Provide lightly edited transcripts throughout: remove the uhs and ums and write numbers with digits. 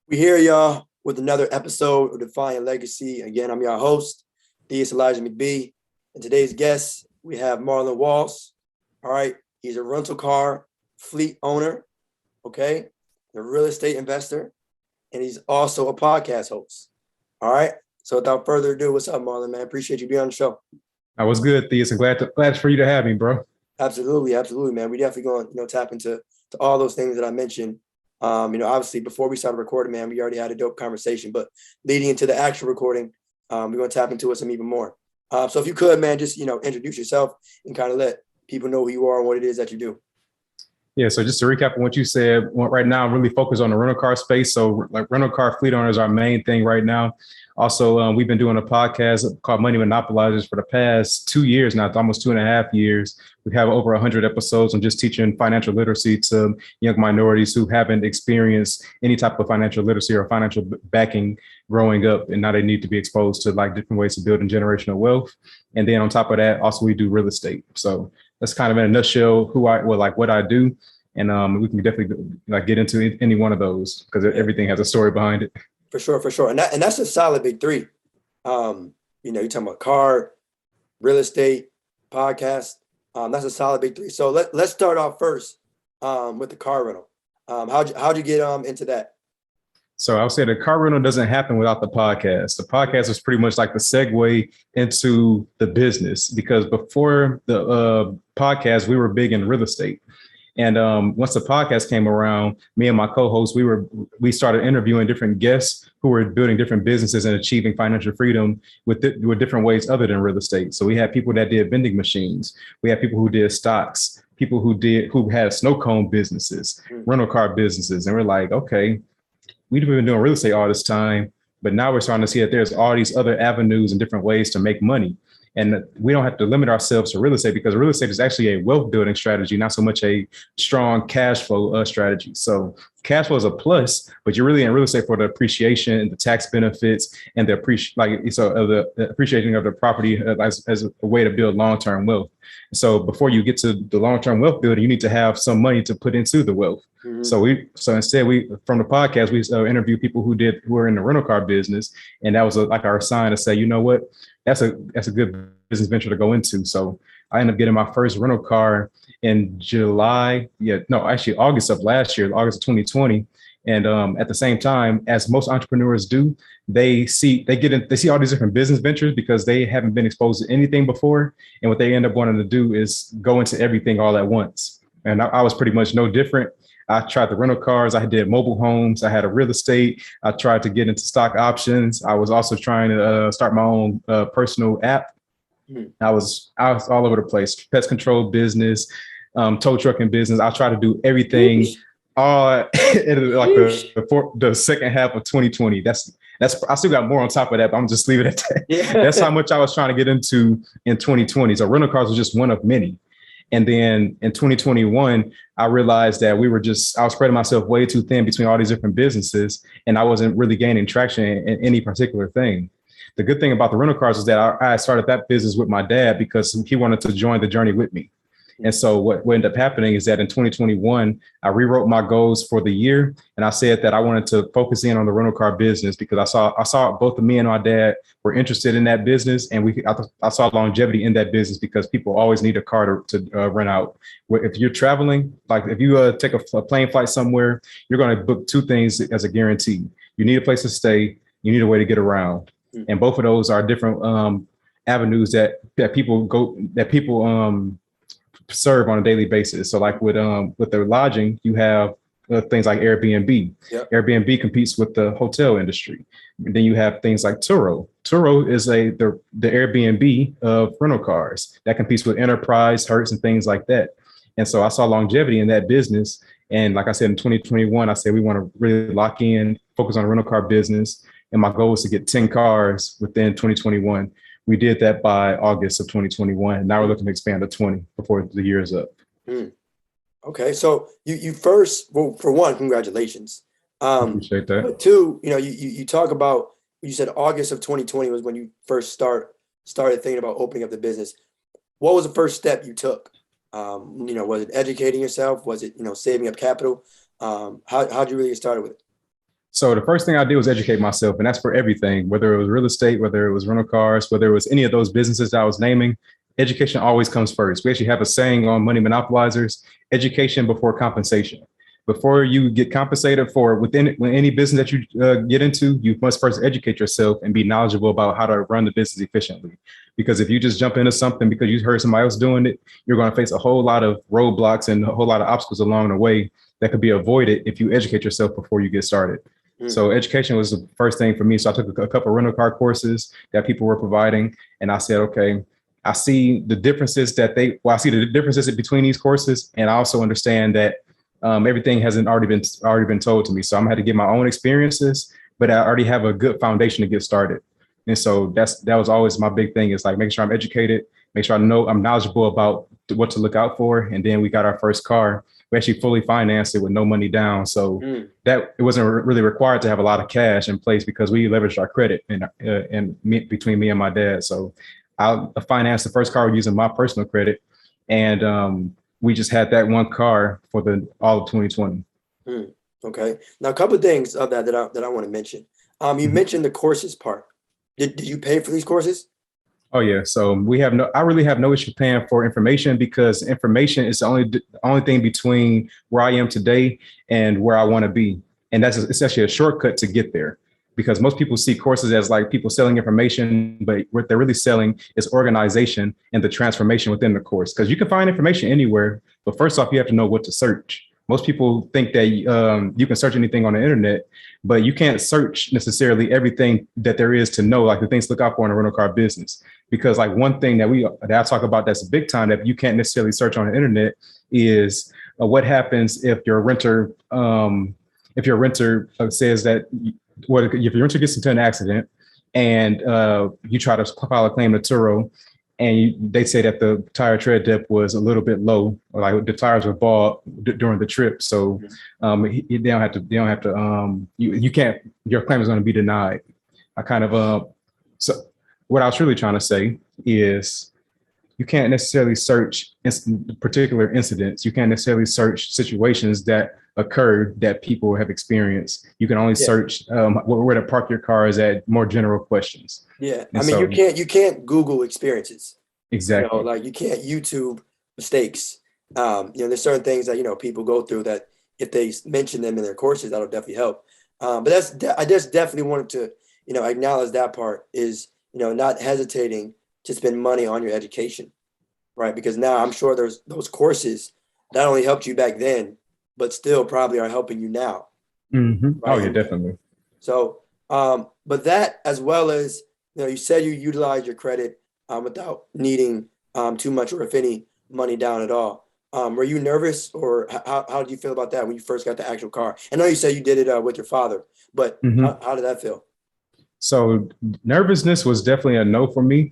We here, y'all, with another episode of Defying Legacy. Again, I'm your host, Theus Elijah McBee. And today's guest, we have Marlon Walls. All right. He's a rental car fleet owner, okay? A real estate investor, and he's also a podcast host. All right. So without further ado, what's up, Marlon, man? Appreciate you being on the show. I was good, Theus, and glad for you to have me, bro. Absolutely, man. We definitely going to tap into all those things that I mentioned. Obviously before we started recording, man, we already had a dope conversation, but leading into the actual recording, we're going to tap into it some even more. So if you could, man, just, introduce yourself and kind of let people know who you are and what it is that you do. Yeah, so just to recap on what you said, right now I'm really focused on the rental car space. So like rental car fleet owners are our main thing right now. Also, we've been doing a podcast called Money Monopolizers for the past 2 years now, almost 2.5 years. We have over 100 episodes on just teaching financial literacy to young minorities who haven't experienced any type of financial literacy or financial backing growing up, and now they need to be exposed to like different ways of building generational wealth. And then on top of that, also we do real estate. So that's kind of in a nutshell what I do. And we can definitely like get into any one of those because everything has a story behind it. For sure. And that's a solid big three. You're talking about car, real estate, podcast. That's a solid big three. So let's start off first with the car rental. How'd you get into that? So I would say the car rental doesn't happen without the podcast. The podcast is pretty much like the segue into the business, because before the podcast, we were big in real estate. And once the podcast came around, me and my co-host, we started interviewing different guests who were building different businesses and achieving financial freedom with different ways other than real estate. So we had people that did vending machines. We had people who did stocks, people who had snow cone businesses, rental car businesses. And we're like, okay, we've been doing real estate all this time, but now we're starting to see that there's all these other avenues and different ways to make money. And we don't have to limit ourselves to real estate, because real estate is actually a wealth building strategy, not so much a strong cash flow strategy. So cash flow is a plus, but you're really in real estate for the appreciation and the tax benefits and the appreciation of the property as a way to build long-term wealth. So before you get to the long-term wealth building, you need to have some money to put into the wealth. Mm-hmm. So instead, from the podcast, we interview people who were in the rental car business, and that was like our sign to say, you know what, that's a good business venture to go into. So I ended up getting my first rental car in August of last year, August of 2020. And at the same time, as most entrepreneurs do, they see all these different business ventures because they haven't been exposed to anything before. And what they end up wanting to do is go into everything all at once. And I was pretty much no different. I tried the rental cars. I did mobile homes. I had a real estate. I tried to get into stock options. I was also trying to start my own personal app. I was all over the place. Pest control business, tow trucking business. I tried to do everything all in like the second half of 2020. That's I still got more on top of that, but I'm just leaving it at that. Yeah. That's how much I was trying to get into in 2020. So rental cars was just one of many. And then in 2021, I realized that I was spreading myself way too thin between all these different businesses, and I wasn't really gaining traction in any particular thing. The good thing about the rental cars is that I started that business with my dad because he wanted to join the journey with me. And so what ended up happening is that in 2021, I rewrote my goals for the year. And I said that I wanted to focus in on the rental car business because I saw both of me and my dad were interested in that business. And I saw longevity in that business because people always need a car to rent out. If you're traveling, like if you take a plane flight somewhere, you're going to book two things as a guarantee. You need a place to stay. You need a way to get around. And both of those are different avenues that people serve on a daily basis. So like with the lodging, you have things like Airbnb. Yep. Airbnb competes with the hotel industry. And then you have things like Turo. Turo is the Airbnb of rental cars that competes with Enterprise, Hertz, and things like that. And so I saw longevity in that business. And like I said, in 2021, I said we want to really lock in, focus on the rental car business. And my goal was to get 10 cars within 2021. We did that by August of 2021. Now we're looking to expand to 20 before the year is up. Okay, so you first, well, for one, congratulations. Appreciate that. But two, you talk about, you said August of 2020 was when you first started thinking about opening up the business. What was the first step you took? Was it educating yourself? Was it saving up capital? How'd you really get started with it? So the first thing I did was educate myself, and that's for everything, whether it was real estate, whether it was rental cars, whether it was any of those businesses that I was naming. Education always comes first. We actually have a saying on Money Monopolizers: education before compensation. Before you get compensated for within any business that you get into, you must first educate yourself and be knowledgeable about how to run the business efficiently. Because if you just jump into something because you heard somebody else doing it, you're going to face a whole lot of roadblocks and a whole lot of obstacles along the way that could be avoided if you educate yourself before you get started. So education was the first thing for me. So I took a couple of rental car courses that people were providing, and I said, okay, I see the differences I see the differences between these courses, and I also understand that everything hasn't already been told to me. So I'm gonna have to get my own experiences, but I already have a good foundation to get started. And so that was always my big thing, is like making sure I'm educated, make sure I'm knowledgeable about what to look out for. And then we got our first car. We actually fully financed it with no money down. So that it wasn't really required to have a lot of cash in place because we leveraged our credit between me and my dad. So I financed the first car using my personal credit. And we just had that one car for all of 2020. Okay. Now, a couple of things of that I want to mention. You mentioned the courses part. Did you pay for these courses? Oh yeah. So I really have no issue paying for information, because information is the only thing between where I am today and where I want to be. And it's actually a shortcut to get there, because most people see courses as like people selling information, but what they're really selling is organization and the transformation within the course. Because you can find information anywhere, but first off, you have to know what to search. Most people think that you can search anything on the internet, but you can't search necessarily everything that there is to know, like the things to look out for in a rental car business. Because like one thing that I talk about that's a big time that you can't necessarily search on the internet is what happens if your renter says that if your renter gets into an accident and you try to file a claim to Turo, and they say that the tire tread depth was a little bit low, or like the tires were bald during the trip. So you can't, your claim is going to be denied. So what I was really trying to say is you can't necessarily search particular incidents. You can't necessarily search situations that occurred that people have experienced. You can only search where to park your cars at more general questions. Yeah. And I mean, you can't Google experiences. Exactly. Like you can't YouTube mistakes. There's certain things that, people go through that if they mention them in their courses, that'll definitely help. But I just definitely wanted to, acknowledge that part is, not hesitating to spend money on your education, right? Because now I'm sure there's those courses not only helped you back then, but still probably are helping you now. Mm-hmm. Right? Oh yeah, definitely. So, but that, as well as, you said you utilize your credit without needing too much or if any money down at all. Were you nervous, or how did you feel about that when you first got the actual car? I know you said you did it with your father, but how did that feel? So nervousness was definitely a no for me,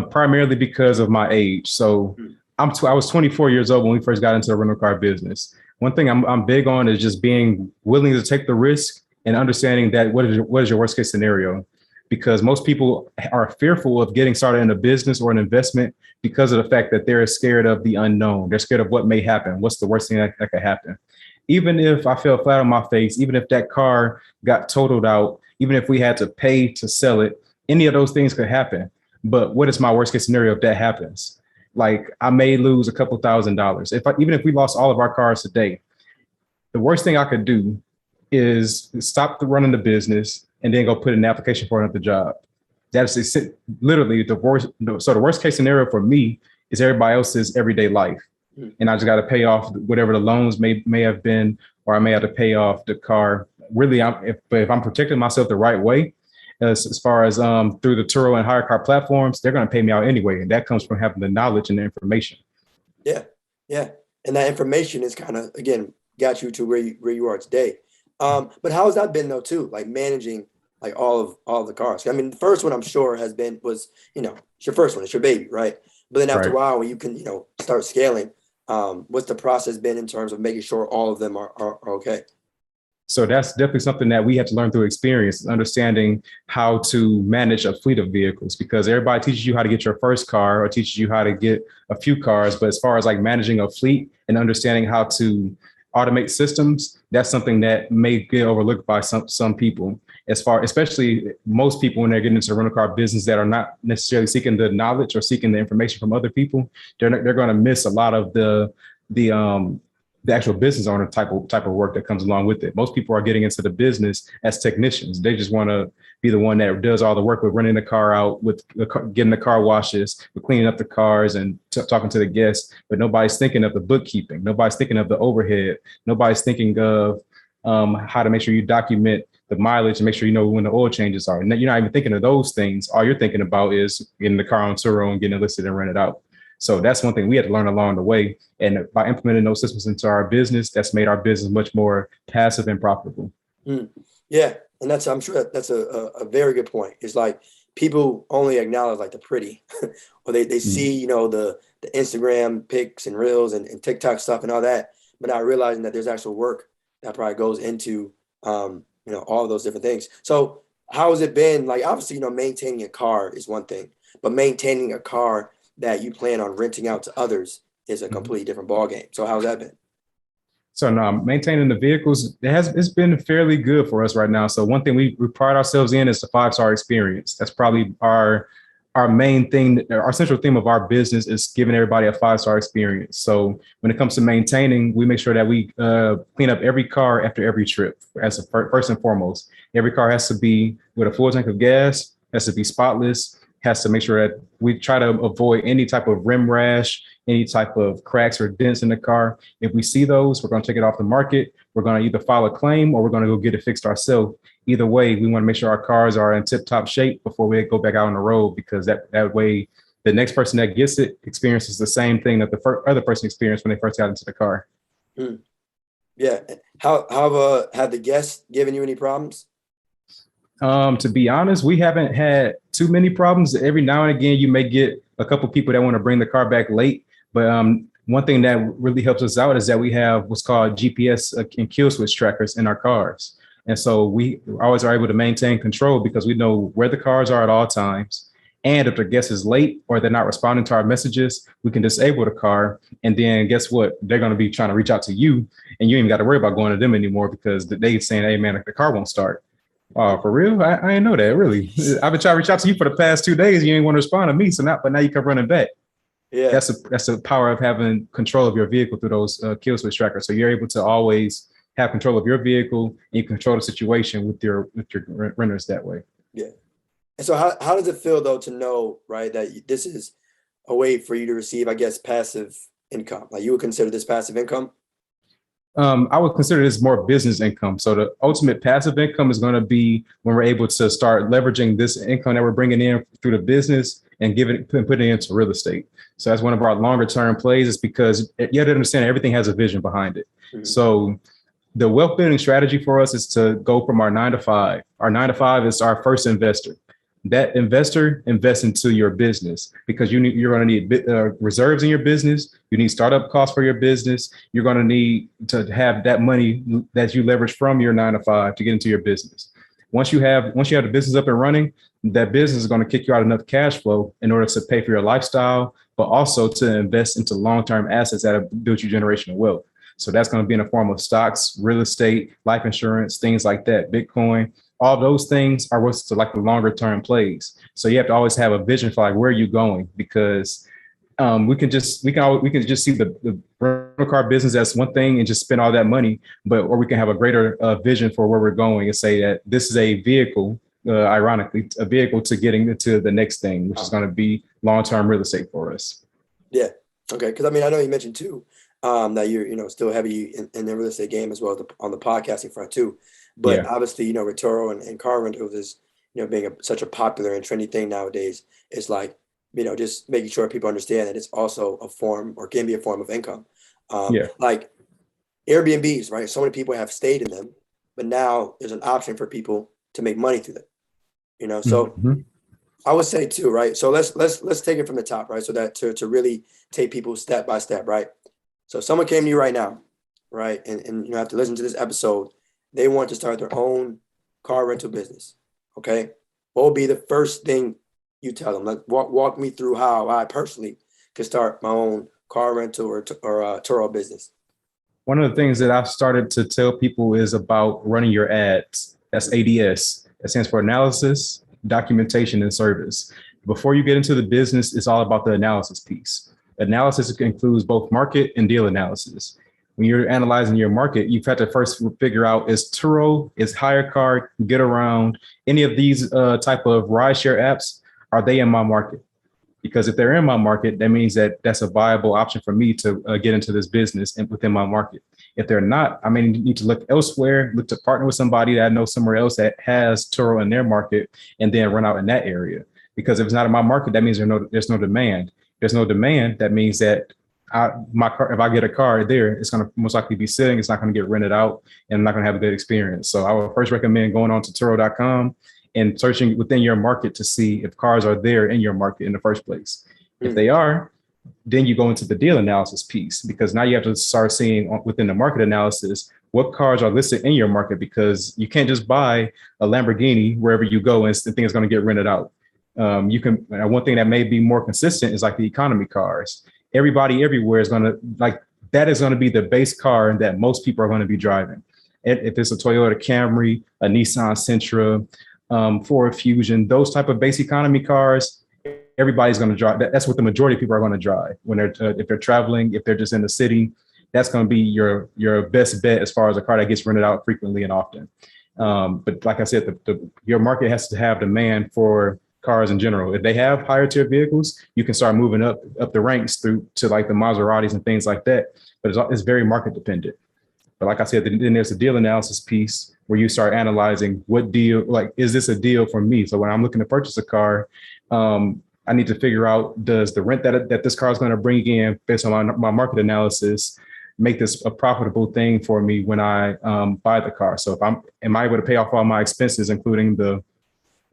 primarily because of my age. So I was 24 years old when we first got into the rental car business. One thing I'm big on is just being willing to take the risk and understanding that what is your worst case scenario? Because most people are fearful of getting started in a business or an investment because of the fact that they're scared of the unknown. They're scared of what may happen. What's the worst thing that could happen? Even if I fell flat on my face, even if that car got totaled out, even if we had to pay to sell it, any of those things could happen. But what is my worst case scenario if that happens? Like I may lose a couple $1,000s. Even if we lost all of our cars today, the worst thing I could do is stop running the business and then go put in an application for another job. That's literally the worst. So the worst case scenario for me is everybody else's everyday life. And I just got to pay off whatever the loans may have been, or I may have to pay off the car. Really, if I'm protecting myself the right way, as far as through the Turo and hire car platforms, they're going to pay me out anyway. And that comes from having the knowledge and the information. Yeah. Yeah. And that information is kind of, again, got you to where you are today. But how has that been though, too? Like managing like all of the cars. I mean, the first one I'm sure was, it's your first one, it's your baby, right? But then after a while, when you can, start scaling, what's the process been in terms of making sure all of them are okay? So that's definitely something that we have to learn through experience, understanding how to manage a fleet of vehicles, because everybody teaches you how to get your first car or teaches you how to get a few cars. But as far as like managing a fleet and understanding how to automate systems, that's something that may get overlooked by some people. Especially most people when they're getting into the rental car business that are not necessarily seeking the knowledge or seeking the information from other people, they're going to miss a lot of the actual business owner type of work that comes along with it. Most people are getting into the business as technicians. They just want to be the one that does all the work with running the car out, with getting the car washes, with cleaning up the cars and talking to the guests. But nobody's thinking of the bookkeeping. Nobody's thinking of the overhead. Nobody's thinking of how to make sure you document the mileage and make sure you know when the oil changes are. And you're not even thinking of those things. All you're thinking about is getting the car on Turo and getting it listed and rented out. So that's one thing we had to learn along the way. And by implementing those systems into our business, that's made our business much more passive and profitable. Yeah. And I'm sure that's a very good point. It's like people only acknowledge like the pretty, or they see, the Instagram pics and reels and TikTok stuff and all that, but not realizing that there's actual work that probably goes into, all of those different things. So how has it been? Like, obviously, maintaining a car is one thing, but maintaining a car that you plan on renting out to others is a completely different ballgame. So how's that been? So no, maintaining the vehicles, it's been fairly good for us right now. So one thing we pride ourselves in is the 5-star experience. That's probably our main thing. Our central theme of our business is giving everybody a 5-star experience. So when it comes to maintaining, we make sure that we clean up every car after every trip. As first and foremost, every car has to be with a full tank of gas, has to be spotless, has to make sure that we try to avoid any type of rim rash, any type of cracks or dents in the car. If we see those, we're going to take it off the market. We're going to either file a claim or we're going to go get it fixed ourselves. Either way, we want to make sure our cars are in tip-top shape before we go back out on the road, because that way the next person that gets it experiences the same thing that the other person experienced when they first got into the car. Yeah. How have the guests given you any problems? To be honest, we haven't had too many problems. Every now and again, you may get a couple people that want to bring the car back late. But one thing that really helps us out is that we have what's called GPS and kill switch trackers in our cars. And so we always are able to maintain control because we know where the cars are at all times. And if the guest is late or they're not responding to our messages, we can disable the car. And then guess what? They're going to be trying to reach out to you, and you ain't even got to worry about going to them anymore because they're saying, hey, man, the car won't start. Oh, for real? I didn't know that, really. I've been trying to reach out to you for the past 2 days. You ain't want to respond to me. But now you come running back. Yeah. That's the power of having control of your vehicle through those kill switch trackers. So you're able to always have control of your vehicle and you control the situation with your renters that way. Yeah. And so how does it feel though to know, right, that this is a way for you to receive, I guess, passive income? Like you would consider this passive income? I would consider this more business income. So the ultimate passive income is going to be when we're able to start leveraging this income that we're bringing in through the business and putting it into real estate. So that's one of our longer term plays, is because you have to understand everything has a vision behind it. Mm-hmm. So the wealth building strategy for us is to go from our 9 to 5. Our 9 to 5 is our first investor. That investor invests into your business because you're going to need reserves in your business. You need startup costs for your business. You're going to need to have that money that you leverage from your 9 to 5 to get into your business. Once you have the business up and running, that business is going to kick you out enough cash flow in order to pay for your lifestyle, but also to invest into long-term assets that build you generational wealth. So that's going to be in the form of stocks, real estate, life insurance, things like that, Bitcoin. All those things are what's like the longer term plays. So you have to always have a vision for like where you're going, because we can just see the rental car business as one thing and just spend all that money, or we can have a greater vision for where we're going and say that this is a vehicle, ironically, a vehicle to getting into the next thing, which is going to be long-term real estate for us. Yeah. Okay. Because I know you mentioned too that you're still heavy in the real estate game as well on the podcasting front too. But obviously, with Turo and car rentals is, being such a popular and trendy thing nowadays, is like, just making sure people understand that it's also a form, or can be a form of income. Like Airbnbs, right? So many people have stayed in them, but now there's an option for people to make money through them. So I would say too, right? So let's take it from the top, right? So that to really take people step by step, right? So if someone came to you right now, right, and after listening to this episode, they want to start their own car rental business. Okay. What would be the first thing you tell them? Like walk me through how I personally could start my own car rental or Turo business. One of the things that I've started to tell people is about running your ads. That's ADS. That stands for analysis, documentation, and service. Before you get into the business, it's all about the analysis piece. Analysis includes both market and deal analysis. When you're analyzing your market, you've had to first figure out, is Turo, is Hire Car, Get Around, any of these type of rideshare apps, are they in my market? Because if they're in my market, that means that that's a viable option for me to get into this business and within my market. If they're not, I may need to look elsewhere, look to partner with somebody that I know somewhere else that has Turo in their market, and then run out in that area. Because if it's not in my market, that means there's no demand. There's no demand. That means that if I get a car there, it's going to most likely be sitting. It's not going to get rented out, and I'm not going to have a good experience. So I would first recommend going on to Turo.com and searching within your market to see if cars are there in your market in the first place. If they are, then you go into the deal analysis piece, because now you have to start seeing within the market analysis what cars are listed in your market, because you can't just buy a Lamborghini wherever you go and think it's going to get rented out. You can. One thing that may be more consistent is like the economy cars. Everybody everywhere is going to that is going to be the base car that most people are going to be driving. If it's a Toyota Camry, a Nissan Sentra, Ford Fusion, those type of base economy cars, everybody's going to drive. That's what the majority of people are going to drive when if they're traveling, if they're just in the city. That's going to be your best bet as far as a car that gets rented out frequently and often. But like I said, your market has to have demand for cars in general. If they have higher tier vehicles, you can start moving up the ranks through to like the Maseratis and things like that. But it's very market dependent. But like I said, then there's a deal analysis piece where you start analyzing what deal, like, is this a deal for me? So when I'm looking to purchase a car, I need to figure out, does the rent that this car is going to bring in based on my market analysis make this a profitable thing for me when I buy the car? So am I able to pay off all my expenses, including the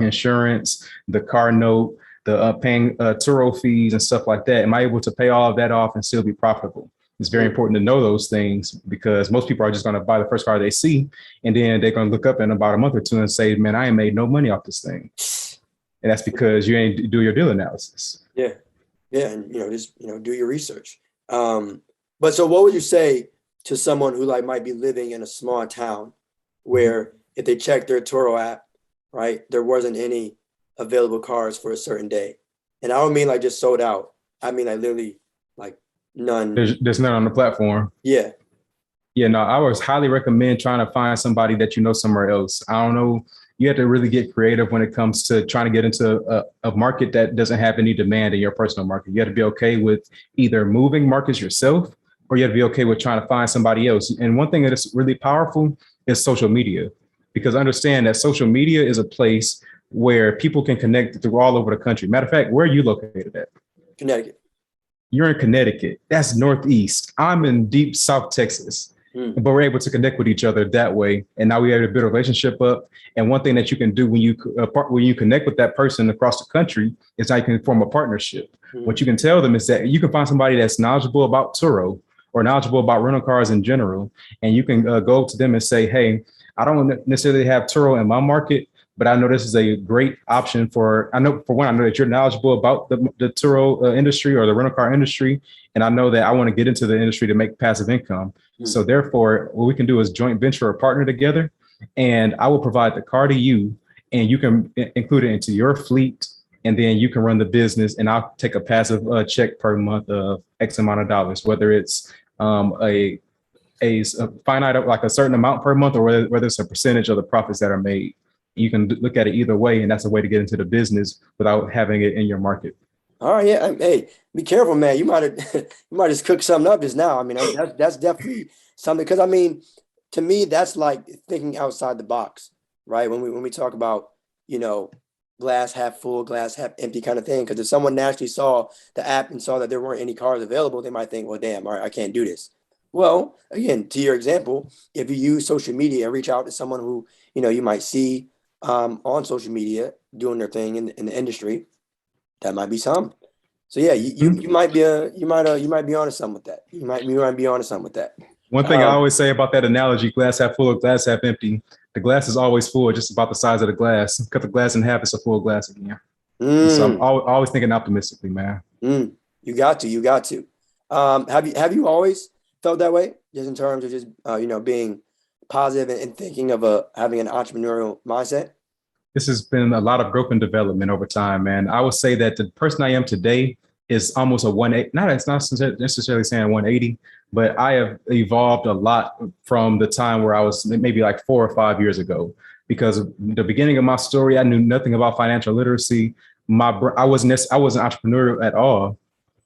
insurance, the car note, the paying Turo fees and stuff like that? Am I able to pay all of that off and still be profitable? It's very important to know those things, because most people are just going to buy the first car they see, and then they're going to look up in about a month or two and say, man, I ain't made no money off this thing. And that's because you ain't do your deal analysis. Yeah. Yeah. And, just, do your research. But so what would you say to someone who might be living in a small town where if they check their Turo app, right, there wasn't any available cars for a certain day? And I don't mean just sold out. I mean, literally none. There's none on the platform. Yeah. Yeah, no, I would highly recommend trying to find somebody that you know somewhere else. I don't know. You have to really get creative when it comes to trying to get into a market that doesn't have any demand in your personal market. You have to be okay with either moving markets yourself, or you have to be okay with trying to find somebody else. And one thing that is really powerful is social media, because understand that social media is a place where people can connect through all over the country. Matter of fact, where are you located at? Connecticut. You're in Connecticut. That's Northeast. I'm in deep South Texas. But we're able to connect with each other that way. And now we have a build a relationship up. And one thing that you can do when you connect with that person across the country is now you can form a partnership. What you can tell them is that you can find somebody that's knowledgeable about Turo or knowledgeable about rental cars in general. And you can go to them and say, hey, I don't necessarily have Turo in my market, but I know this is a great option I know that you're knowledgeable about the Turo industry or the rental car industry. And I know that I want to get into the industry to make passive income. So therefore, what we can do is joint venture or partner together, and I will provide the car to you, and you can include it into your fleet, and then you can run the business, and I'll take a passive check per month of X amount of dollars, whether it's a finite, like a certain amount per month, or whether it's a percentage of the profits that are made. You can look at it either way, and that's a way to get into the business without having it in your market. All right, yeah. Hey, be careful, man. You might just cook something up just now. I mean, that's definitely something, because I mean, to me, that's like thinking outside the box, right? When we talk about glass half full, glass half empty kind of thing. Because if someone naturally saw the app and saw that there weren't any cars available, they might think, well, damn, all right, I can't do this. Well, again, to your example, if you use social media and reach out to someone who you might see on social media doing their thing in the industry, that might be some. So yeah, you might be onto something with that. You might be onto something with that. One thing I always say about that analogy, glass half full or glass half empty, the glass is always full, just about the size of the glass. Cut the glass in half, it's a full glass again. So I'm always thinking optimistically, man. You got to. Have you always felt that way, just in terms of just being positive and thinking of having an entrepreneurial mindset? This has been a lot of growth and development over time, man. I would say that the person I am today is almost a 180. Not it's not necessarily saying 180, but I have evolved a lot from the time where I was maybe like 4 or 5 years ago. Because the beginning of my story, I knew nothing about financial literacy. I wasn't entrepreneurial at all,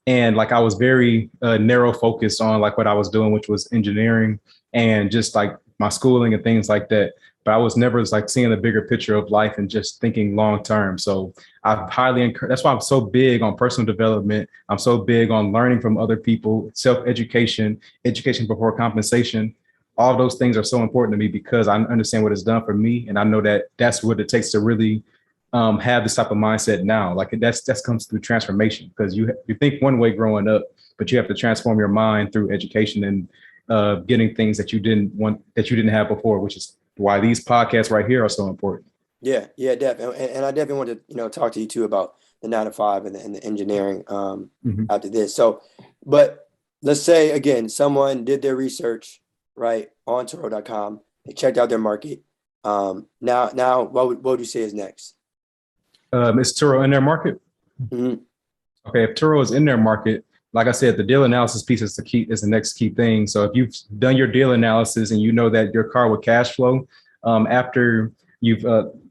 and like I was very narrow focused on like what I was doing, which was engineering and just like my schooling and things like that. But I was never like seeing the bigger picture of life and just thinking long term. So I highly encourage. That's why I'm so big on personal development. I'm so big on learning from other people, self education, education before compensation. All of those things are so important to me because I understand what it's done for me, and I know that that's what it takes to really have this type of mindset now. Like that's comes through transformation because you think one way growing up, but you have to transform your mind through education and getting things that you didn't have before, which is why these podcasts right here are so important. Yeah, yeah, definitely. And I definitely want to, talk to you too about the 9 to 5 and the engineering Mhm. after this. So, but let's say again, someone did their research, right, on Turo.com. They checked out their market. Now, what would you say is next? Is Turo in their market? Mhm. Okay, if Turo is in their market, like I said, the deal analysis piece is the next key thing. So if you've done your deal analysis and you know that your car will cash flow after you've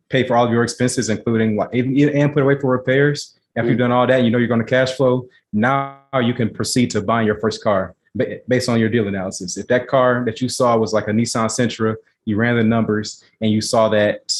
paid for all of your expenses, including like and put away for repairs. After you've done all that, you know you're going to cash flow. Now you can proceed to buying your first car based on your deal analysis. If that car that you saw was like a Nissan Sentra, you ran the numbers and you saw that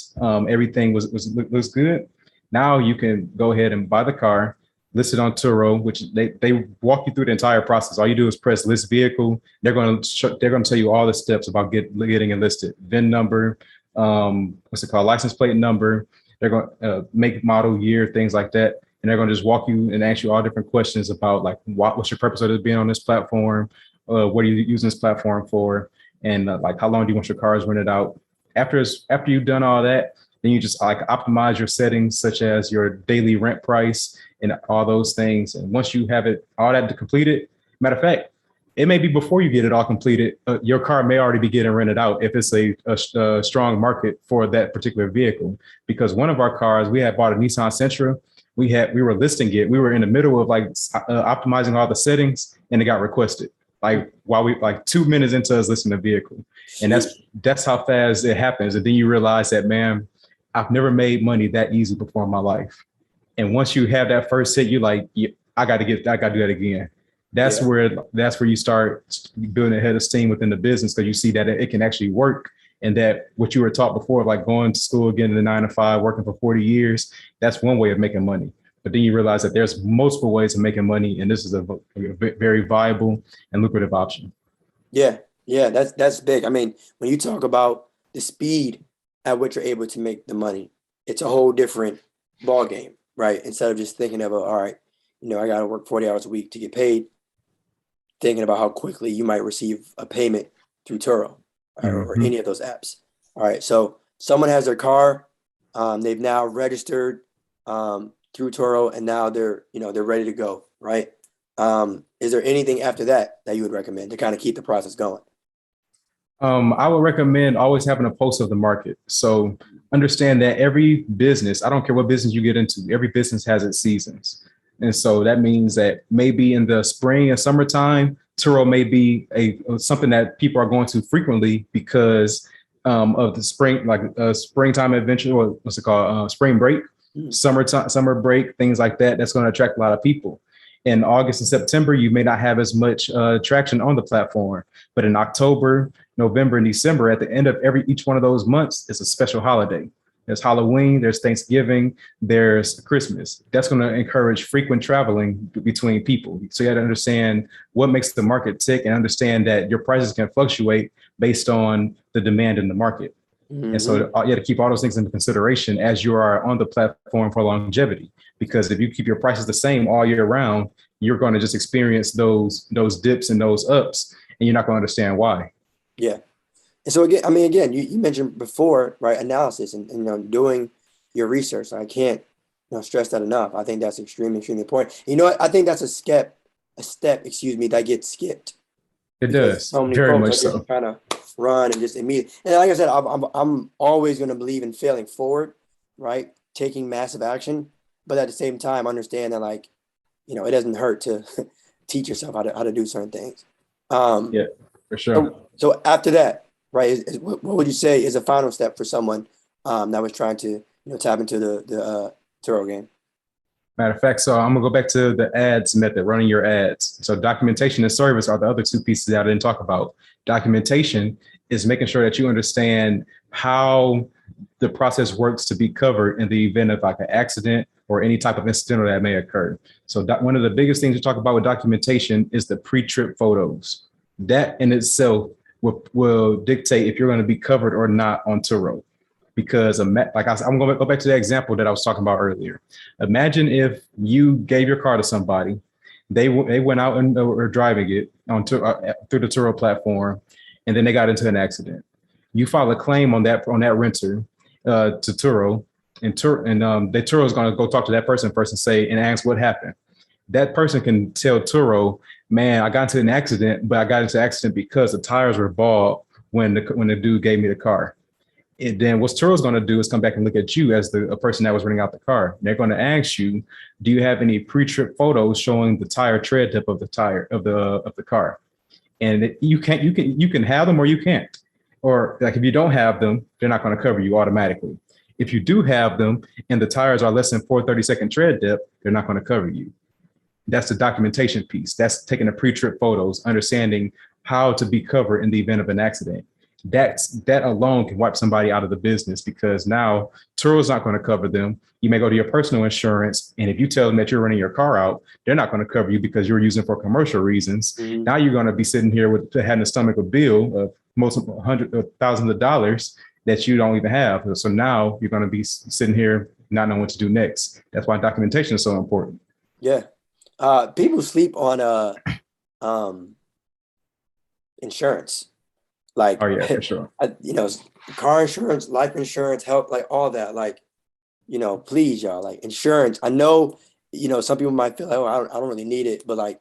everything was good. Now you can go ahead and buy the car listed on Turo, which they walk you through the entire process. All you do is press list vehicle. They're going to tell you all the steps about getting it listed. VIN number, what's it called, license plate number. They're going to make, model, year, things like that, and they're going to just walk you and ask you all different questions about like what's your purpose of this being on this platform, what are you using this platform for, and like how long do you want your cars rented out. After you've done all that, then you just like optimize your settings, such as your daily rent price and all those things. And once you have it all that to complete it, matter of fact, it may be before you get it all completed, your car may already be getting rented out if it's a strong market for that particular vehicle. Because one of our cars, we had bought a Nissan Sentra. We were listing it. We were in the middle of like optimizing all the settings, and it got requested. Like while we like 2 minutes into us listing the vehicle, and that's how fast it happens. And then you realize that, man, I've never made money that easy before in my life. And once you have that first hit, you're like, yeah, I got to do that again. That's Yeah, where you start building a head of steam within the business because you see that it can actually work, and that what you were taught before, like going to school, getting the 9 to 5, working for 40 years, that's one way of making money. But then you realize that there's multiple ways of making money, and this is a very viable and lucrative option. yeah, yeah. That's big. I mean, when you talk about the speed at which you're able to make the money, it's a whole different ball game, right? Instead of just thinking of, all right, I got to work 40 hours a week to get paid, thinking about how quickly you might receive a payment through Turo or Mm-hmm. any of those apps. All right, so someone has their car, they've now registered through Turo, and now they're ready to go, right? Is there anything after that you would recommend to kind of keep the process going? I would recommend always having a pulse of the market. So understand that every business, I don't care what business you get into, every business has its seasons. And so that means that maybe in the spring and summertime, Turo may be something that people are going to frequently because of the spring, like springtime adventure, or what's it called, spring break, Mm. summertime, summer break, things like that. That's going to attract a lot of people. In August and September, you may not have as much traction on the platform, but in October, November, and December, at the end of each one of those months, is a special holiday. There's Halloween, there's Thanksgiving, there's Christmas. That's going to encourage frequent traveling between people. So you got to understand what makes the market tick and understand that your prices can fluctuate based on the demand in the market. And so Hmm. you have to keep all those things into consideration as you are on the platform for longevity. Because if you keep your prices the same all year round, you're going to just experience those dips and those ups, and you're not going to understand why. Yeah. And so again, I mean, again, you mentioned before, right, analysis and doing your research. I can't stress that enough. I think that's extremely, extremely important. You know what? I think that's a step, excuse me, that gets skipped It because does. so many Very folks much are just so. trying to run and just immediate. And like I said, I'm always going to believe in failing forward, right? Taking massive action, but at the same time, understand that like, it doesn't hurt to teach yourself how to do certain things. Um, Yeah, for sure. so after that, right, what would you say is a final step for someone that was trying to tap into the Turo game? Matter of fact, so I'm gonna go back to the ads method, running your ads. So documentation and service are the other two pieces that I didn't talk about. Documentation is making sure that you understand how the process works to be covered in the event of like an accident or any type of incidental that may occur. So one of the biggest things to talk about with documentation is the pre-trip photos. That in itself will dictate if you're going to be covered or not on Turo. Because like I'm going to go back to the example that I was talking about earlier. Imagine if you gave your car to somebody, they went out and were driving it through the Turo platform, and then they got into an accident. You file a claim on that renter to Turo, and the Turo is going to go talk to that person first and say and ask what happened. That person can tell Turo, man, I got into an accident, but I got into an accident because the tires were bald when the dude gave me the car. And then what Turo's going to do is come back and look at you as a person that was renting out the car. They're going to ask you, do you have any pre-trip photos showing the tire tread tip of the tire of the car? And you can have them or you can't. Or like if you don't have them, they're not going to cover you automatically. If you do have them and the tires are less than 4/32 tread depth, they're not going to cover you. That's the documentation piece. That's taking the pre-trip photos, understanding how to be covered in the event of an accident. That alone can wipe somebody out of the business because now Turo's not going to cover them. You may go to your personal insurance, and if you tell them that you're running your car out, they're not going to cover you because you're using it for commercial reasons. Mm-hmm. Now you're going to be sitting here with having to stomach a bill of multiple hundreds of thousands of dollars that you don't even have. So now you're going to be sitting here not knowing what to do next. That's why documentation is so important. Yeah. People sleep on insurance. Like, oh yeah, for sure. Car insurance, life insurance, health, like all that. Like, please, y'all, like insurance. I know, some people might feel like, oh, I don't really need it, but like,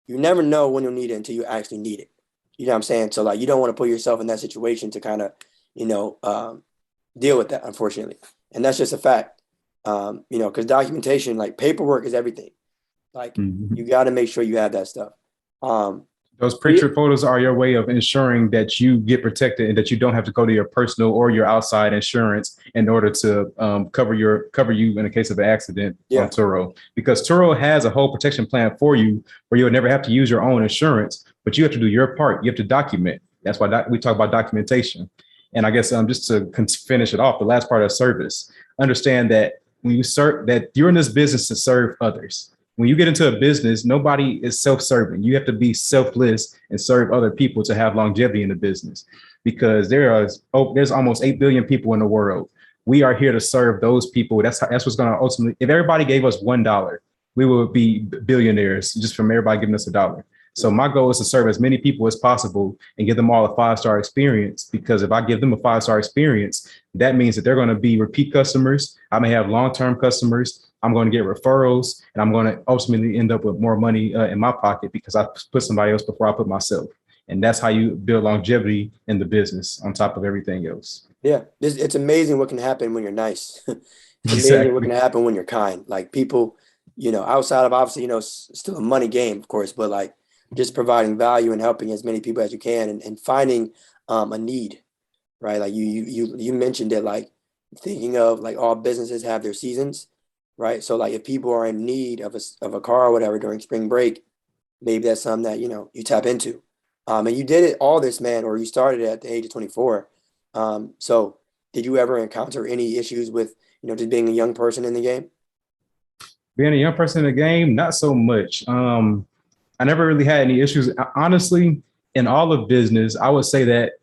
you never know when you'll need it until you actually need it. You know what I'm saying? So like, you don't want to put yourself in that situation to kind of, deal with that, unfortunately. And that's just a fact. Because documentation, like paperwork is everything. Like you got to make sure you have that stuff. Those pre-trip photos are your way of ensuring that you get protected and that you don't have to go to your personal or your outside insurance in order to cover you in the case of an accident on Turo. Because Turo has a whole protection plan for you where you'll never have to use your own insurance, but you have to do your part. You have to document. That's why we talk about documentation. And I guess just to finish it off, the last part of service, understand that when you serve, that you're in this business to serve others. When you get into a business, nobody is self-serving. You have to be selfless and serve other people to have longevity in the business, because there's almost 8 billion people in the world. We are here to serve those people. That's what's going to ultimately, if everybody gave us $1, we would be billionaires just from everybody giving us $1. So my goal is to serve as many people as possible and give them all a 5-star experience, because if I give them a 5-star experience, that means that they're going to be repeat customers. I may have long-term customers. I'm going to get referrals, and I'm going to ultimately end up with more money in my pocket because I put somebody else before I put myself. And that's how you build longevity in the business on top of everything else. Yeah, it's amazing what can happen when you're nice. It's amazing what can happen when you're kind. Like people, outside of obviously, still a money game, of course, but like just providing value and helping as many people as you can and finding a need, right? Like you mentioned it, like thinking of like all businesses have their seasons. Right. So like if people are in need of a car or whatever during spring break, maybe that's something that, you tap into. And you did it all this, man, or you started at the age of 24. So did you ever encounter any issues with, just being a young person in the game? Being a young person in the game, not so much. I never really had any issues. Honestly, in all of business, I would say that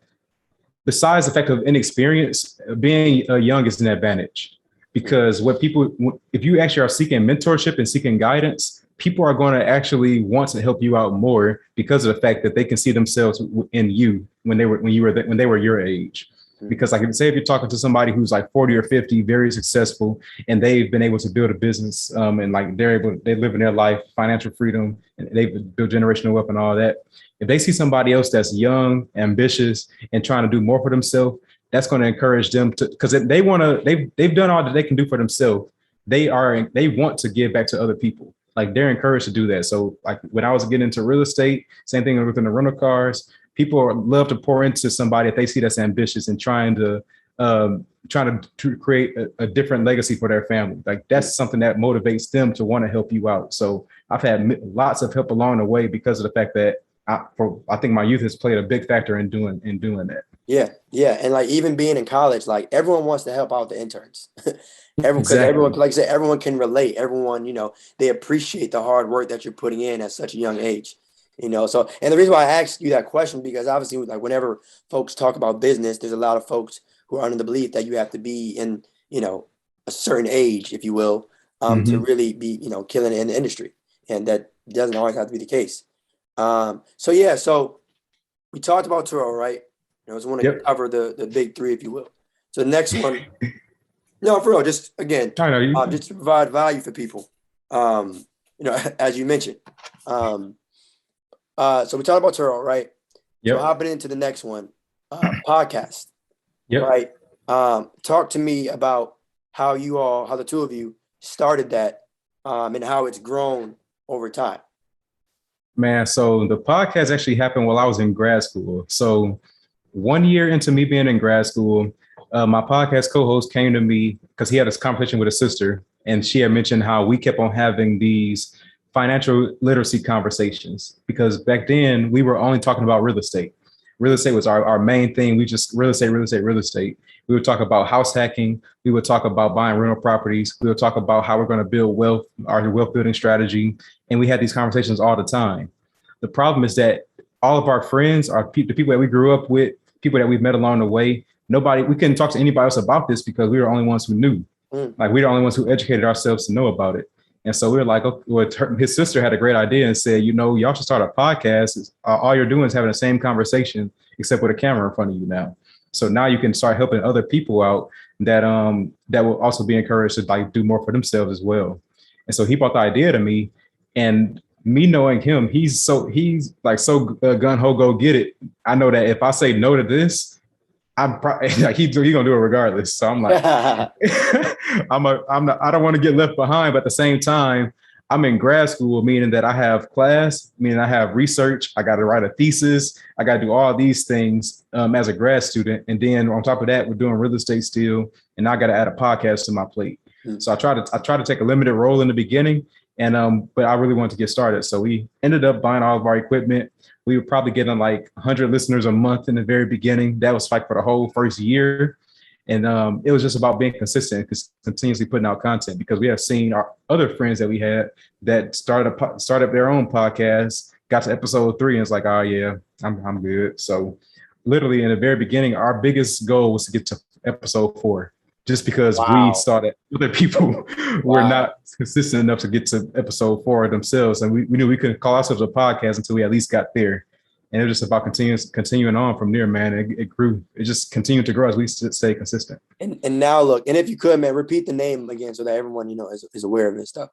besides the fact of inexperience, being young is an advantage. Because if you actually are seeking mentorship and seeking guidance, people are going to actually want to help you out more because of the fact that they can see themselves in you when they were your age. Because like say if you're talking to somebody who's like 40 or 50, very successful, and they've been able to build a business, and like they live in their life, financial freedom, and they've built generational wealth and all that. If they see somebody else that's young, ambitious, and trying to do more for themselves, that's going to encourage them to, because they've done all that they can do for themselves. They want to give back to other people. Like they're encouraged to do that. So like when I was getting into real estate, same thing within the rental cars, people love to pour into somebody if they see that's ambitious and trying to create a different legacy for their family. Like that's something that motivates them to want to help you out. So I've had lots of help along the way because of the fact that I think my youth has played a big factor in doing that. Yeah, yeah, and like even being in college, like everyone wants to help out the interns. Because Exactly. everyone, like I said, everyone can relate. Everyone, they appreciate the hard work that you're putting in at such a young age. So, and the reason why I asked you that question, because obviously, like whenever folks talk about business, there's a lot of folks who are under the belief that you have to be in, a certain age, if you will, to really be, killing it in the industry, and that doesn't always have to be the case. So yeah, so we talked about Turo, right? I just want to cover the big three, if you will. So the next one, no, for real, just again, I know you. just to provide value for people, as you mentioned. So we talked about Turo, right? Yep. So hopping into the next one, podcast, Yep. right? Talk to me about how the two of you started that, and how it's grown over time. Man, so the podcast actually happened while I was in grad school. So 1 year into me being in grad school, my podcast co-host came to me because he had this conversation with his sister, and she had mentioned how we kept on having these financial literacy conversations because back then we were only talking about real estate. Real estate was our main thing. We just real estate. We would talk about house hacking. We would talk about buying rental properties. We would talk about how we're going to build wealth, our wealth building strategy. And we had these conversations all the time. The problem is that all of our friends, the people that we grew up with, people that we've met along the way, we couldn't talk to anybody else about this because we were the only ones who knew. Like we were the only ones who educated ourselves to know about it. And so we were like, his sister had a great idea and said, y'all should start a podcast. All you're doing is having the same conversation, except with a camera in front of you now. So now you can start helping other people out that will also be encouraged to like do more for themselves as well. And so he brought the idea to me, and me knowing him, he's like so gun ho go get it. I know that if I say no to this, I'm probably like he's gonna do it regardless. So I'm like, I don't want to get left behind, but at the same time, I'm in grad school, meaning that I have class, meaning I have research, I got to write a thesis, I got to do all these things as a grad student, and then on top of that, we're doing real estate still, and I got to add a podcast to my plate. So I try to take a limited role in the beginning, and but I really wanted to get started. So we ended up buying all of our equipment. We were probably getting like 100 listeners a month in the very beginning. That was like for the whole first year. And it was just about being consistent, continuously putting out content, because we have seen our other friends that we had that started their own podcast, got to episode 3 and it's like, oh yeah, I'm good. So literally in the very beginning, our biggest goal was to get to episode 4, just because we started other people were not consistent enough to get to episode 4 themselves. And we knew we couldn't call ourselves a podcast until we at least got there. And it was just about continuing on from there, man. It grew. It just continued to grow as we stay consistent. And now look, and if you could, man, repeat the name again so that everyone, is aware of this stuff.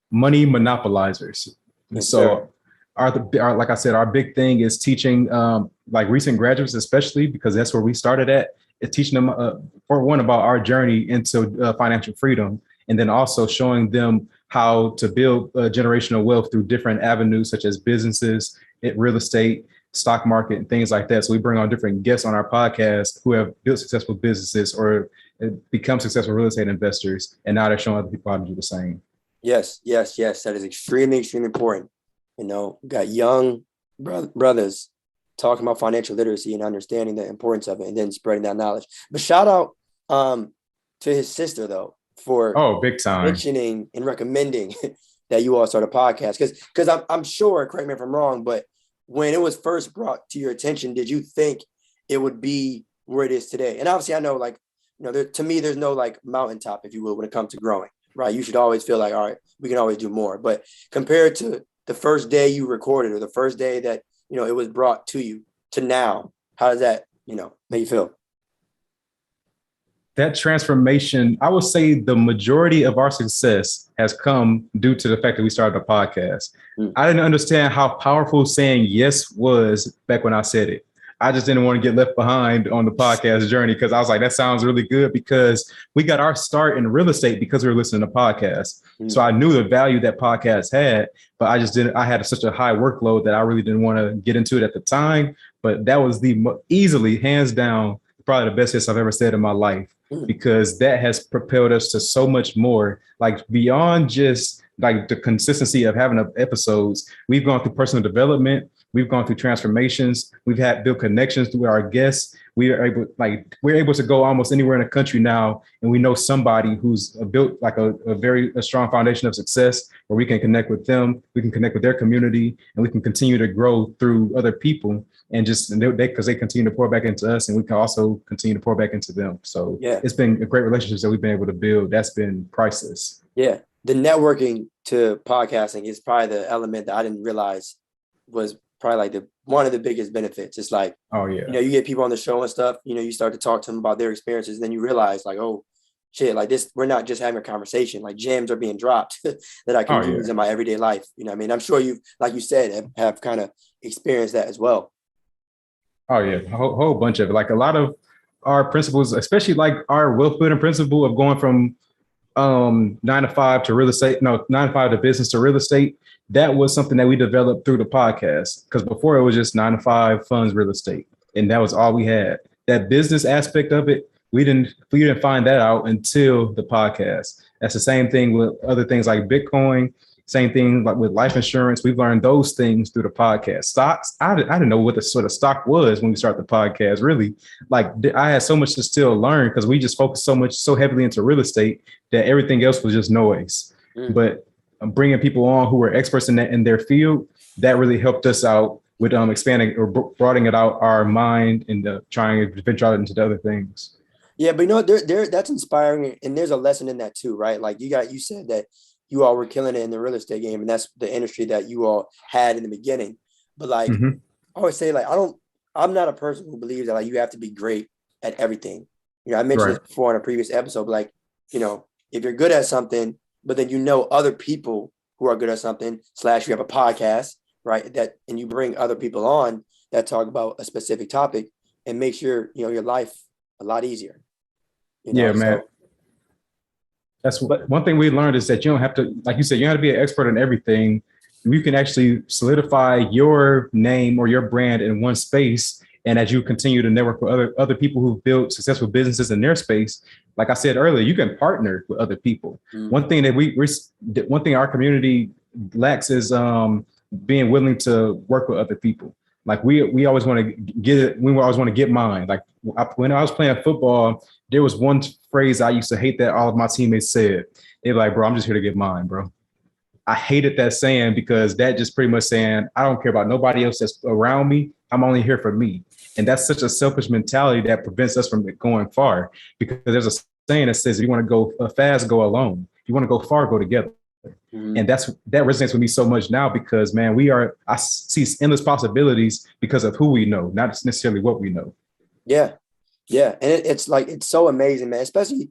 Money monopolizers. Yes, so our like I said, our big thing is teaching like recent graduates, especially because that's where we started at. It's teaching them for one about our journey into financial freedom, and then also showing them how to build generational wealth through different avenues such as businesses, real estate, stock market, and things like that. So we bring on different guests on our podcast who have built successful businesses or become successful real estate investors, and now they're showing other people how to do the same. Yes. That is extremely, extremely important. We got young brothers talking about financial literacy and understanding the importance of it, and then spreading that knowledge. But shout out to his sister though for big time mentioning and recommending that you all start a podcast, because I'm sure, correct me if I'm wrong, but when it was first brought to your attention, did you think it would be where it is today? And obviously I know, like, to me, there's no like mountaintop, if you will, when it comes to growing, right? You should always feel like, all right, we can always do more. But compared to the first day you recorded or the first day that, it was brought to you to now, how does that, make you feel? That transformation, I would say the majority of our success has come due to the fact that we started a podcast. I didn't understand how powerful saying yes was back when I said it. I just didn't want to get left behind on the podcast journey because I was like, that sounds really good, because we got our start in real estate because we were listening to podcasts. So I knew the value that podcasts had, but I just didn't, I had such a high workload that I really didn't want to get into it at the time. But that was the easily, hands down, probably the best yes I've ever said in my life, because that has propelled us to so much more, like beyond just like the consistency of having episodes. We've gone through personal development. We've gone through transformations. We've had built connections through our guests. We're able to go almost anywhere in the country now, and we know somebody who's built like a very strong foundation of success, where we can connect with them, we can connect with their community, and we can continue to grow through other people. And just because they continue to pour back into us, and we can also continue to pour back into them. So it's been a great relationship that we've been able to build. That's been priceless. Yeah, the networking to podcasting is probably the element that I didn't realize was probably like one of the biggest benefits. It's like, you know, you get people on the show and stuff, you know, you start to talk to them about their experiences, and then you realize like, oh shit, like this, we're not just having a conversation, like gems are being dropped that I can use in my everyday life. You know what I mean? I'm sure you've, like you said, have kind of experienced that as well. Oh yeah, a whole bunch of it. Like a lot of our principles, especially like our wealth building principle of going from 9 to 5 to real estate, 9 to 5 to business to real estate. That was something that we developed through the podcast, because before it was just 9 to 5 funds, real estate, and that was all we had. That business aspect of it, we didn't find that out until the podcast. That's the same thing with other things like Bitcoin. Same thing like with life insurance. We've learned those things through the podcast. Stocks, I didn't know what the sort of stock was when we started the podcast. Really, like I had so much to still learn, because we just focused so heavily into real estate that everything else was just noise. But bringing people on who were experts in their field, that really helped us out with expanding or broadening it out our mind and trying to venture out into the other things. Yeah, but you know what? That's inspiring, and there's a lesson in that too, right? Like you said that you all were killing it in the real estate game, and that's the industry that you all had in the beginning. But like, I always say, like, I'm not a person who believes that like you have to be great at everything. You know, I mentioned this before in a previous episode, but like, you know, if you're good at something, but then you know other people who are good at something, / you have a podcast, right? And you bring other people on that talk about a specific topic, and makes your life a lot easier. You know? Yeah, man. So, that's one thing we learned, is that you don't have to, like you said, you don't have to be an expert in everything. You can actually solidify your name or your brand in one space. And as you continue to network with other people who've built successful businesses in their space, like I said earlier, you can partner with other people. One thing that one thing our community lacks is being willing to work with other people. Like we always want to get it. We always want to get mine. Like when I was playing football, there was one phrase I used to hate that all of my teammates said. They're like, bro, I'm just here to get mine, bro. I hated that saying, because that just pretty much saying, I don't care about nobody else that's around me. I'm only here for me. And that's such a selfish mentality that prevents us from going far, because there's a saying that says, if you want to go fast, go alone. If you want to go far, go together. And that resonates with me so much now, because man, I see endless possibilities because of who we know, not necessarily what we know. Yeah. And it's like, it's so amazing, man, especially,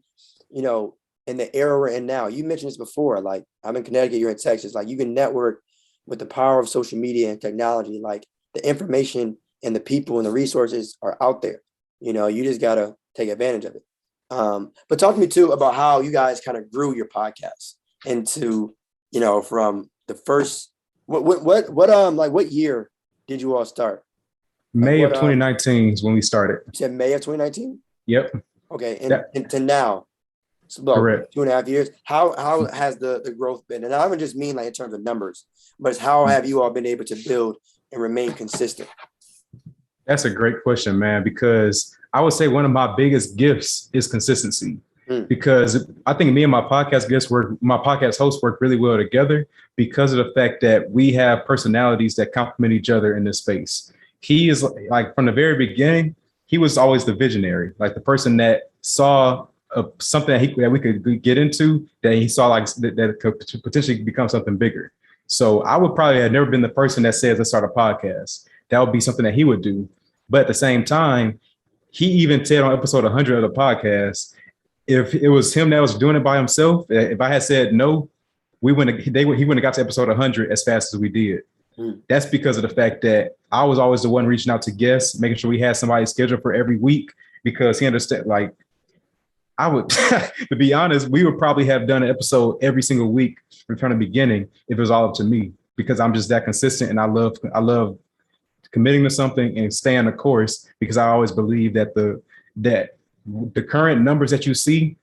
you know, in the era we're in now. You mentioned this before, like I'm in Connecticut, you're in Texas, like you can network with the power of social media and technology. Like the information and the people and the resources are out there. You know, you just got to take advantage of it. But talk to me too about how you guys kind of grew your podcast into, you know, from the first, what year did you all start? May of 2019 is when we started. You said May of 2019? Yep. Okay. And to now, it's about correct. 2.5 years. How has the growth been? And I don't just mean like in terms of numbers, but how have you all been able to build and remain consistent? That's a great question, man, because I would say one of my biggest gifts is consistency. Because I think me and my podcast hosts work really well together, because of the fact that we have personalities that complement each other in this space. He is like, from the very beginning, he was always the visionary, like the person that saw something that we could get into, that he saw like that could potentially become something bigger. So I would probably have never been the person that says, let's start a podcast. That would be something that he would do. But at the same time, he even said on episode 100 of the podcast, if it was him that was doing it by himself, if I had said no, he wouldn't have got to episode 100 as fast as we did. That's because of the fact that I was always the one reaching out to guests, making sure we had somebody scheduled for every week, because he understood, like, I would, to be honest, we would probably have done an episode every single week from the beginning if it was all up to me, because I'm just that consistent, and I love committing to something and staying the course, because I always believe that the current numbers that you see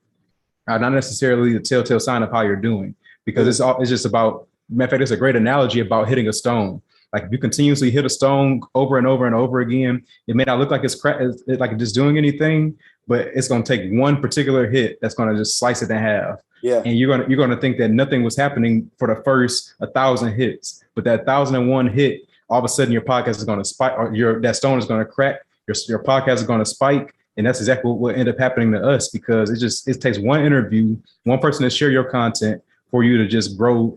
are not necessarily the telltale sign of how you're doing, because it's just about, matter of fact, it's a great analogy about hitting a stone. Like, if you continuously hit a stone over and over and over again, it may not look like it's like just doing anything, but it's going to take one particular hit that's going to just slice it in half. Yeah. And you're going to think that nothing was happening for the first 1,000 hits, but that 1,001 hit, all of a sudden your podcast is going to spike, or that stone is going to crack. Your podcast is going to spike. And that's exactly what will end up happening to us, because it takes one interview, one person to share your content for you to just grow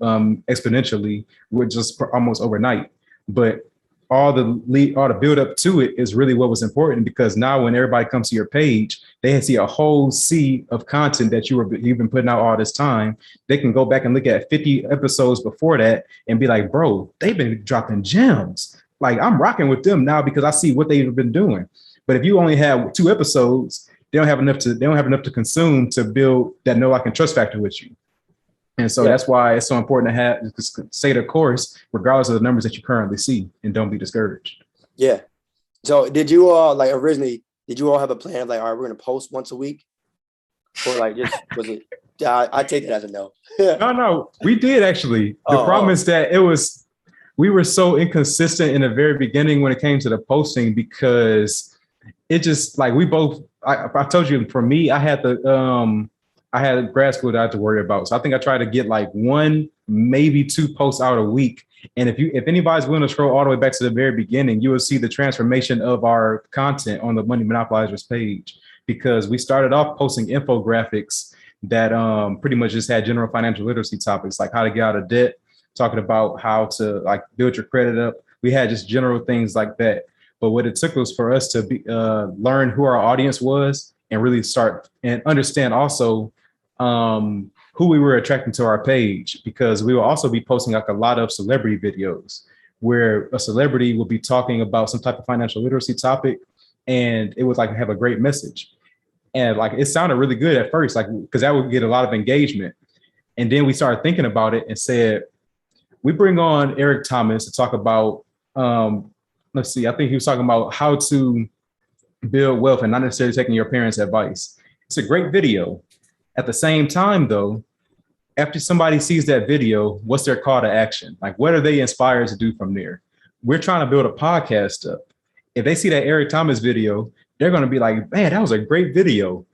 exponentially, with just almost overnight. But all the build up to it is really what was important, because now when everybody comes to your page, they see a whole sea of content that you've been putting out all this time. They can go back and look at 50 episodes before that and be like, bro, they've been dropping gems. Like, I'm rocking with them now because I see what they've been doing. But if you only have 2 episodes, they don't have enough to consume to build that know, like, and trust factor with you. And so that's why it's so important to stay the course, regardless of the numbers that you currently see, and don't be discouraged. Yeah. So did you all, like, originally, did you all have a plan of, like, all right, we're going to post once a week? Or, like, just, was it, I take that as a no. No, we did actually. The problem is that we were so inconsistent in the very beginning when it came to the posting, because it just, like, I told you, for me, I had grad school that I had to worry about. So I think I tried to get like 1, maybe 2 posts out a week. And if anybody's willing to scroll all the way back to the very beginning, you will see the transformation of our content on the Money Monopolizers page, because we started off posting infographics that pretty much just had general financial literacy topics, like how to get out of debt, talking about how to, like, build your credit up. We had just general things like that. But what it took was for us to learn who our audience was, and really start and understand also who we were attracting to our page, because we will also be posting, like, a lot of celebrity videos where a celebrity will be talking about some type of financial literacy topic, and it would, like, have a great message. And, like, it sounded really good at first, like, because that would get a lot of engagement. And then we started thinking about it and said, we bring on Eric Thomas to talk about, let's see, I think he was talking about how to build wealth and not necessarily taking your parents' advice. It's a great video. At the same time, though, after somebody sees that video, what's their call to action? Like, what are they inspired to do from there? We're trying to build a podcast up. If they see that Eric Thomas video, they're going to be like, man, that was a great video.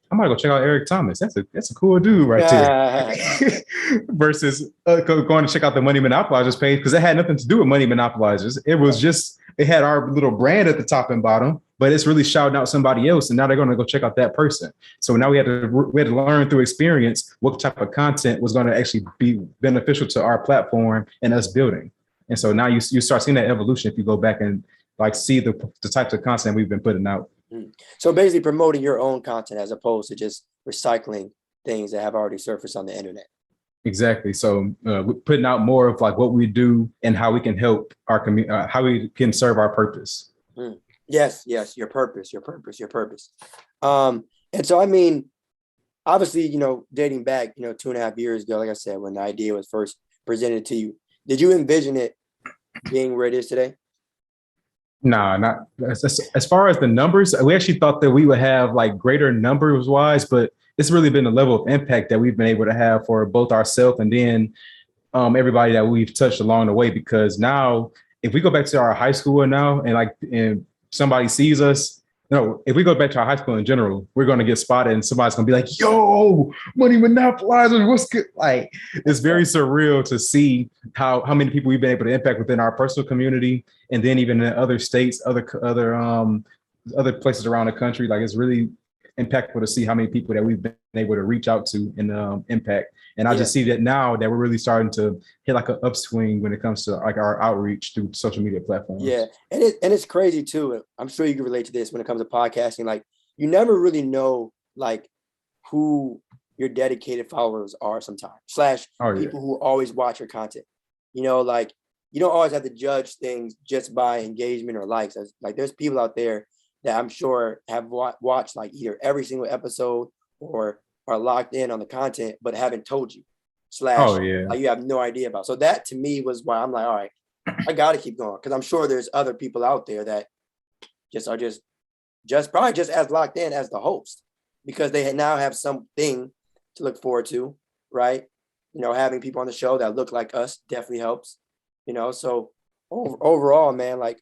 I'm going to go check out Eric Thomas. That's a cool dude right there. Versus going to check out the Money Monopolizers page, because it had nothing to do with Money Monopolizers. It was just, it had our little brand at the top and bottom, but it's really shouting out somebody else. And now they're going to go check out that person. So now we had to learn through experience what type of content was going to actually be beneficial to our platform and us building. And so now you start seeing that evolution if you go back and, like, see the types of content we've been putting out. So basically promoting your own content as opposed to just recycling things that have already surfaced on the internet. Exactly. So we're putting out more of, like, what we do and how we can help our community, how we can serve our purpose. Yes, your purpose. And so, I mean, obviously, dating back, 2.5 years ago, like I said, when the idea was first presented to you, did you envision it being where it is today? Nah, not as far as the numbers. We actually thought that we would have, like, greater numbers wise, but it's really been the level of impact that we've been able to have for both ourselves and then everybody that we've touched along the way. Because now, if we go back to our high school now and somebody sees us, if we go back to our high school in general, we're going to get spotted and somebody's going to be like, yo, Money Monopolizers, what's good? Like, it's very surreal to see how many people we've been able to impact within our personal community, and then even in other states, other places around the country. Like, it's really impactful to see how many people that we've been able to reach out to and impact. And I just see that now that we're really starting to hit, like, an upswing when it comes to, like, our outreach through social media platforms. Yeah. And it's crazy too. I'm sure you can relate to this when it comes to podcasting. Like, you never really know, like, who your dedicated followers are sometimes, slash Oh yeah. people who always watch your content. Like you don't always have to judge things just by engagement or likes. Like there's people out there that I'm sure have watched like either every single episode or are locked in on the content, but haven't told you, slash Oh yeah. like you have no idea about. So that to me was why I'm like, all right, I got to keep going. Cause I'm sure there's other people out there that are just probably just as locked in as the host, because they now have something to look forward to, right? Having people on the show that look like us definitely helps, so overall, man, like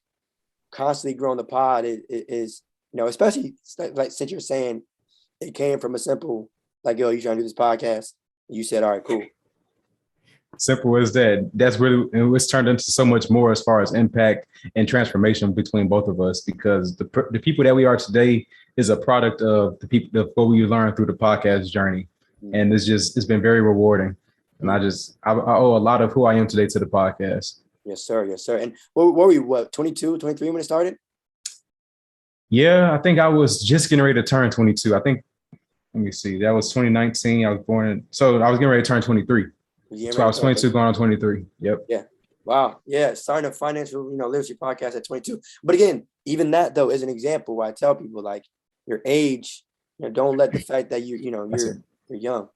constantly growing the pod is, especially like since you're saying it came from a simple, like, yo, you trying to do this podcast? You said, all right, cool. Simple as that. That's really, it's turned into so much more as far as impact and transformation between both of us, because the people that we are today is a product of the people, of what we learned through the podcast journey. And it's been very rewarding. And I owe a lot of who I am today to the podcast. Yes, sir. Yes, sir. And what were we, 22, 23 when it started? Yeah, I think I was just getting ready to turn 22. I think, let me see, that was 2019. I was born, so I was getting ready to turn 23. So I was 22 going on 23. Yep. Yeah. Wow. Yeah. Starting a financial, literacy podcast at 22. But again, even that though is an example where I tell people like your age, don't let the fact that you're young.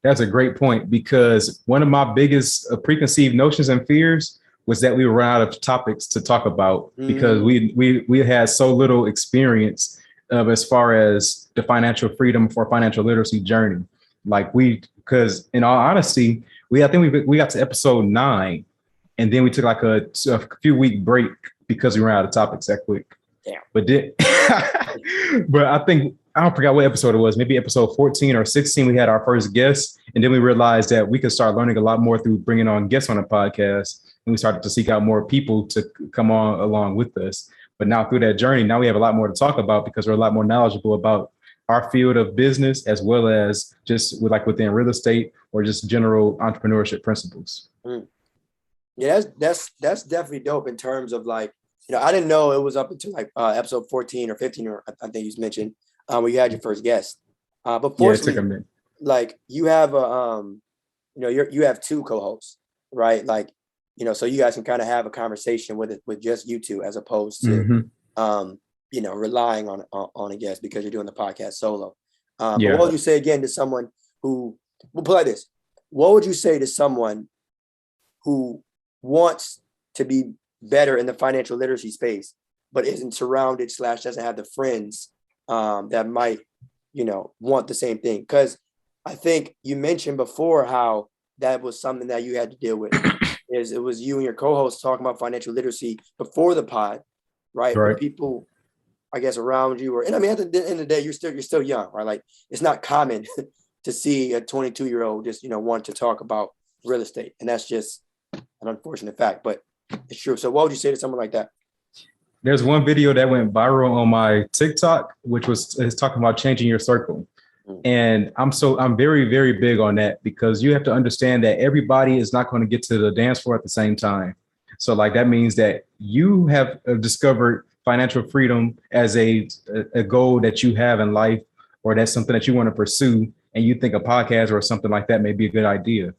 That's a great point, because one of my biggest preconceived notions and fears was that we were out of topics to talk about, because we had so little experience as far as the financial freedom for financial literacy journey. Like because in all honesty, I think we got to episode 9, and then we took like a few week break because we ran out of topics that quick. Damn. But but I forgot what episode it was. Maybe episode 14 or 16, we had our first guest, and then we realized that we could start learning a lot more through bringing on guests on the podcast, and we started to seek out more people to come on along with us. But now through that journey, now we have a lot more to talk about, because we're a lot more knowledgeable about our field of business, as well as just within real estate or just general entrepreneurship principles. Yeah, that's definitely dope in terms of like, I didn't know it was up until like episode 14 or 15, or I think you mentioned where you had your first guest. But fortunately, it took a minute. Like you have you have 2 co-hosts, right? Like, so you guys can kind of have a conversation with just you two, as opposed to relying on a guest because you're doing the podcast solo. But what would you say again to someone who, we'll put it like this, what would you say to someone who wants to be better in the financial literacy space, but isn't surrounded / doesn't have the friends that might, want the same thing? Because I think you mentioned before how that was something that you had to deal with. It was you and your co-host talking about financial literacy before the pod, right? But people, I guess, around you, and I mean, at the end of the day, you're still young, right? Like, it's not common to see a 22-year-old just, want to talk about real estate. And that's just an unfortunate fact, but it's true. So what would you say to someone like that? There's one video that went viral on my TikTok, which is talking about changing your circle. And I'm very, very big on that, because you have to understand that everybody is not going to get to the dance floor at the same time. So like, that means that you have discovered financial freedom as a goal that you have in life, or that's something that you want to pursue, and you think a podcast or something like that may be a good idea.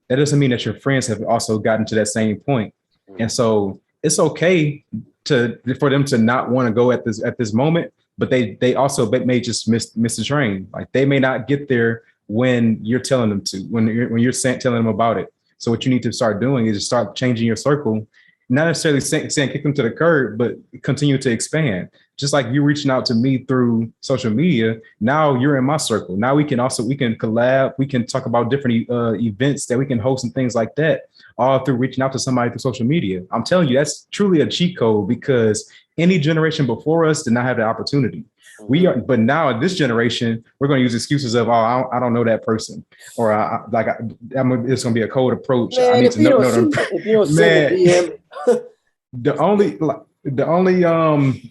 That doesn't mean that your friends have also gotten to that same point. And so it's okay for them to not want to go at this moment, but they also may just miss the train. Like, they may not get there when you're telling them to, when you're telling them about it. So what you need to start doing is just start changing your circle, not necessarily saying kick them to the curb, but continue to expand. Just like you reaching out to me through social media, now you're in my circle. Now we can collab. We can talk about different events that we can host and things like that, all through reaching out to somebody through social media. I'm telling you, that's truly a cheat code, because any generation before us did not have the opportunity. But now in this generation, we're going to use excuses of, oh, I don't know that person, or it's going to be a cold approach. Man, I need to know them. Man, The only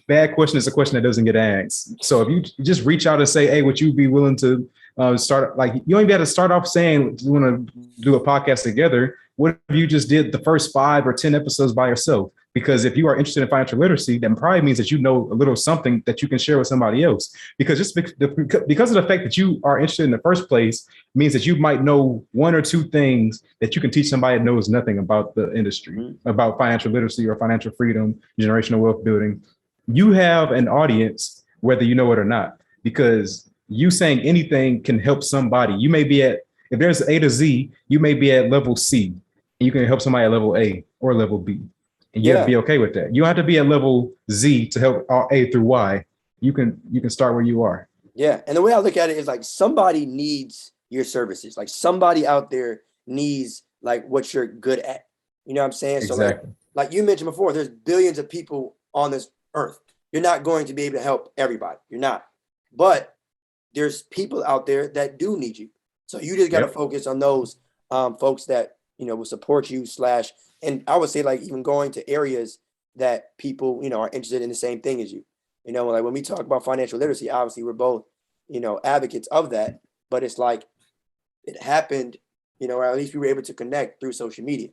bad question is a question that doesn't get asked. So if you just reach out and say, hey, would you be willing to start? Like, you don't even have to start off saying you want to do a podcast together. What if you just did the first 5 or 10 episodes by yourself? Because if you are interested in financial literacy, that probably means that you know a little something that you can share with somebody else. Because because of the fact that you are interested in the first place means that you might know one or two things that you can teach somebody that knows nothing about the industry, about financial literacy or financial freedom, generational wealth building. You have an audience, whether you know it or not, because you saying anything can help somebody. You may be at, if there's A to Z, you may be at level C, and you can help somebody at level A or level B. And you have to be okay with that. You don't have to be at level Z to help A through Y. You can start where you are. Yeah. And the way I look at it is like somebody needs your services. Like somebody out there needs like what you're good at. You know what I'm saying? Exactly. So like you mentioned before, there's billions of people on this earth. You're not going to be able to help everybody. You're not. But there's people out there that do need you. So you just got to focus on those folks that, you know, will support you and I would say like even going to areas that people, you know, are interested in the same thing as you. You know, like when we talk about financial literacy, obviously we're both, you know, advocates of that, but it's like it happened, you know, or at least we were able to connect through social media.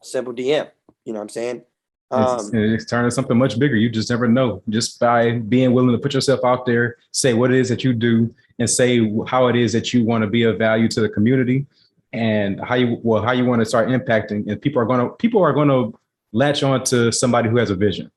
Simple DM, you know what I'm saying? It's turning something much bigger. You just never know. Just by being willing to put yourself out there, say what it is that you do, and say how it is that you want to be of value to the community, and how you want to start impacting. And people are going to latch on to somebody who has a vision,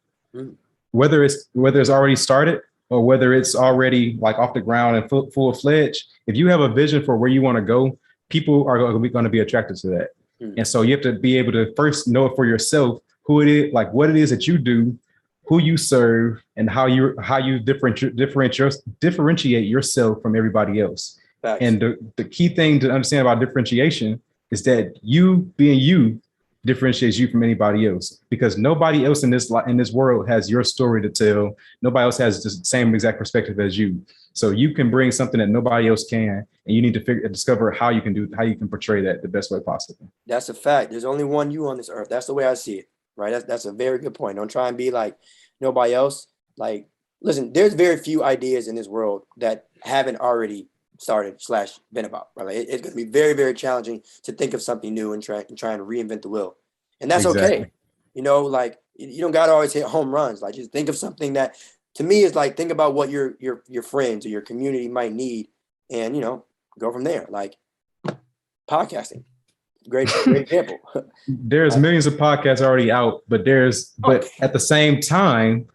whether it's already started or whether it's already like off the ground and full fledged. If you have a vision for where you want to go, people are going to be attracted to that. And so you have to be able to first know it for yourself, who it is, like what it is that you do, who you serve, and how you differentiate yourself from everybody else. Facts. And the key thing to understand about differentiation is that you being you differentiates you from anybody else, because nobody else in this world has your story to tell. Nobody else has the same exact perspective as you. So you can bring something that nobody else can, and you need to discover how you can portray that the best way possible. That's a fact. There's only one you on this earth. That's the way I see it. Right. That's a very good point. Don't try and be like nobody else. Like, listen, there's very few ideas in this world that haven't already started / been about. Right. Like, it's going to be very, very challenging to think of something new and try and reinvent the wheel. And that's okay. You know, like you don't got to always hit home runs. Like just think of something that to me is like, think about what your friends or your community might need and, you know, go from there. Like podcasting. Great example. There's millions of podcasts already out, but at the same time,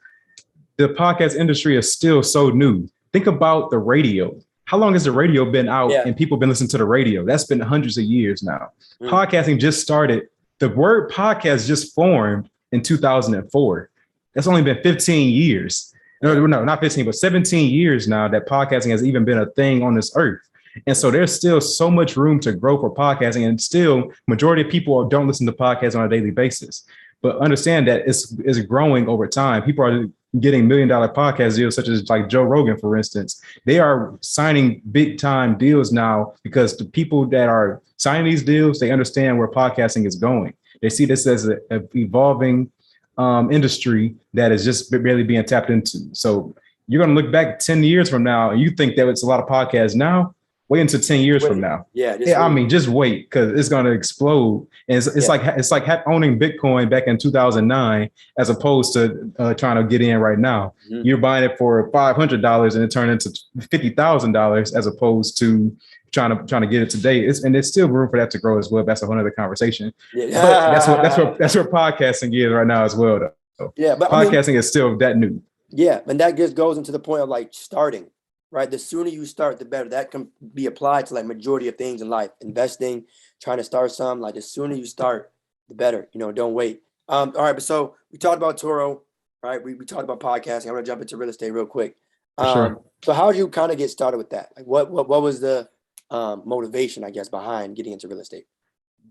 the podcast industry is still so new. Think about the radio. How long has the radio been out and people been listening to the radio? That's been hundreds of years now. Podcasting just started. The word podcast just formed in 2004. That's only been 15 years. No, not 15, but 17 years now that podcasting has even been a thing on this earth. And so there's still so much room to grow for podcasting, and still majority of people don't listen to podcasts on a daily basis. But understand that it's growing over time. People are getting $1 million podcast deals, such as like Joe Rogan, for instance. They are signing big time deals now because the people that are signing these deals, they understand where podcasting is going. They see this as an evolving industry that is just barely being tapped into. So you're going to look back 10 years from now and you think that it's a lot of podcasts now. Wait until 10 years from now. I mean, just wait, because it's going to explode. And it's like owning Bitcoin back in 2009, as opposed to trying to get in right now. You're buying it for $500 and it turned into $50,000, as opposed to trying to get it today. And there's still room for that to grow as well. That's a whole other conversation. But that's where podcasting is right now as well, though. But podcasting is still that new. Yeah, and that just goes into the point of like starting. Right. The sooner you start, the better. That can be applied to like majority of things in life. Investing, trying to start some. Like the sooner you start, the better. You know, don't wait. All right. But so we talked about Turo. Right. We talked about podcasting. I'm gonna jump into real estate real quick. Sure. So how did you kind of get started with that? Like what was the motivation, I guess, behind getting into real estate?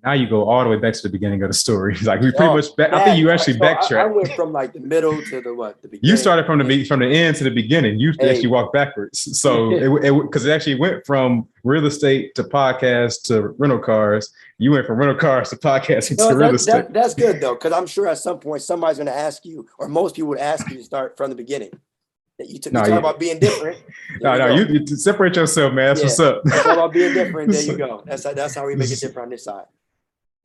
Now you go all the way back to the beginning of the story. Like we pretty much I think you actually backtrack. I went from like the middle to the beginning. You started from the end to the beginning. You actually walked backwards. So because it actually went from real estate to podcast to rental cars. You went from rental cars to podcasting to real estate. That's good though, because I'm sure at some point somebody's going to ask you, or most people would ask you to start from the beginning. You talk about being different. You separate yourself, man. That's what's up. Talk about being different. There you go. That's how we make it different on this side.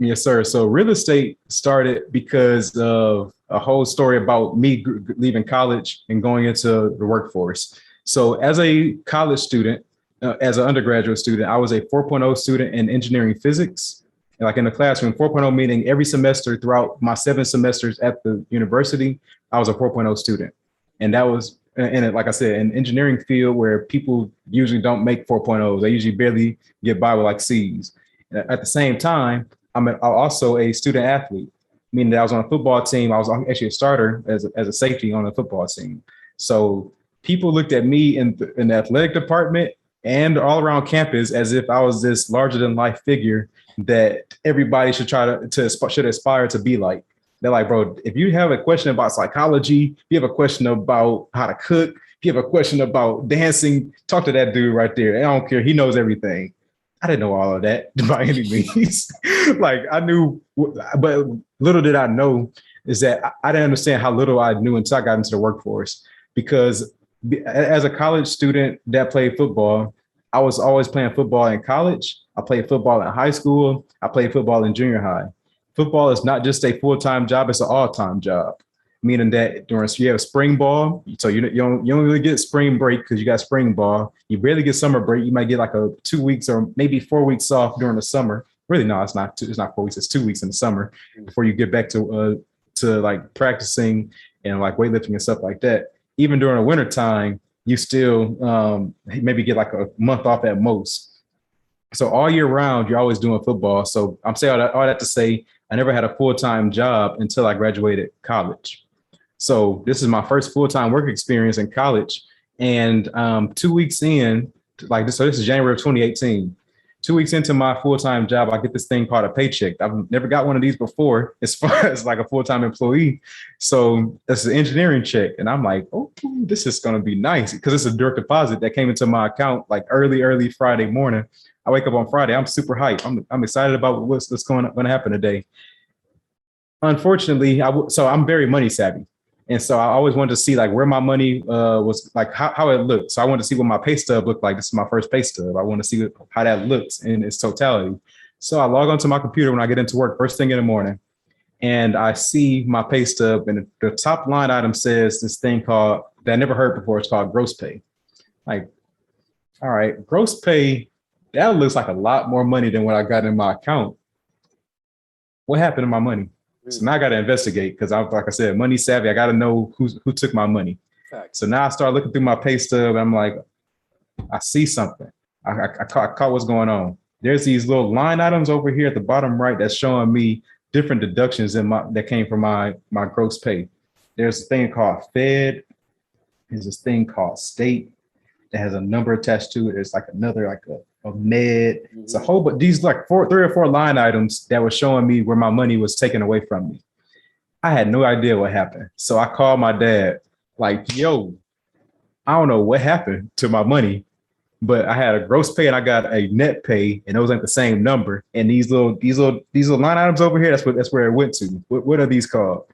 Yes, sir. So real estate started because of a whole story about me leaving college and going into the workforce. So as a college student, as an undergraduate student, I was a 4.0 student in engineering physics. Like in the classroom, 4.0 meaning every semester throughout my 7 semesters at the university, I was a 4.0 student. And that was in it, like I said, an engineering field where people usually don't make 4.0s. They usually barely get by with like C's. At the same time, I'm also a student athlete, meaning that I was on a football team. I was actually a starter as a safety on the football team. So people looked at me in the athletic department and all around campus as if I was this larger than life figure that everybody should should aspire to be like. They're like, bro, if you have a question about psychology, if you have a question about how to cook, if you have a question about dancing, talk to that dude right there. I don't care. He knows everything. I didn't know all of that by any means. Like I knew, but little did I know is that I didn't understand how little I knew until I got into the workforce. Because as a college student that played football, I was always playing football in college. I played football in high school. I played football in junior high. Football is not just a full-time job, it's an all-time job. Meaning that you have spring ball, so you don't really get spring break because you got spring ball. You barely get summer break. You might get like a 2 weeks or maybe 4 weeks off during the summer. Really, no, it's not. It's not 4 weeks. It's 2 weeks in the summer before you get back to like practicing and like weightlifting and stuff like that. Even during the winter time, you still maybe get like a month off at most. So all year round, you're always doing football. So I'm saying all that to say, I never had a full-time job until I graduated college. So this is my first full-time work experience in college. And 2 weeks in, like this, so this is January of 2018. 2 weeks into my full-time job, I get this thing called a paycheck. I've never got one of these before as far as like a full-time employee. So that's an engineering check. And I'm like, oh, this is going to be nice because it's a direct deposit that came into my account like early Friday morning. I wake up on Friday. I'm super hyped. I'm excited about what's going to happen today. Unfortunately, so I'm very money savvy. And so I always wanted to see like where my money was, like how it looked. So I wanted to see what my pay stub looked like. This is my first pay stub. I want to see how that looks in its totality. So I log onto my computer when I get into work first thing in the morning, and I see my pay stub, and the top line item says this thing called that I never heard before. It's called gross pay. Like, all right, gross pay. That looks like a lot more money than what I got in my account. What happened to my money? So now I got to investigate because like I said, money savvy. I got to know who took my money. So now I start looking through my pay stub. And I'm like, I see something. I caught what's going on. There's these little line items over here at the bottom right that's showing me different deductions that came from my gross pay. There's a thing called Fed. There's this thing called state that has a number attached to it. There's like another like a med. It's a whole, but these like 3 or 4 line items that were showing me where my money was taken away from me. I had no idea what happened. So I called my dad like, yo, I don't know what happened to my money, but I had a gross pay and I got a net pay, and those ain't the same number. And these little line items over here, that's where it went to. What are these called?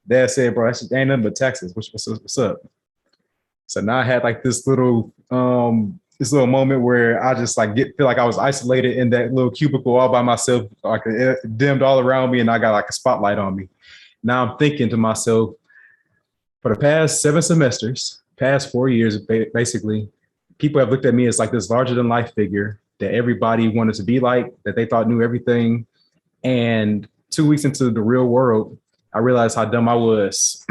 Dad said, bro, that ain't nothing but taxes. What's up? So now I had like this little moment where I just like feel like I was isolated in that little cubicle all by myself, like it dimmed all around me, and I got like a spotlight on me. Now I'm thinking to myself, for the past 7 semesters, past 4 years, basically, people have looked at me as like this larger than life figure that everybody wanted to be like, that they thought knew everything. And 2 weeks into the real world, I realized how dumb I was.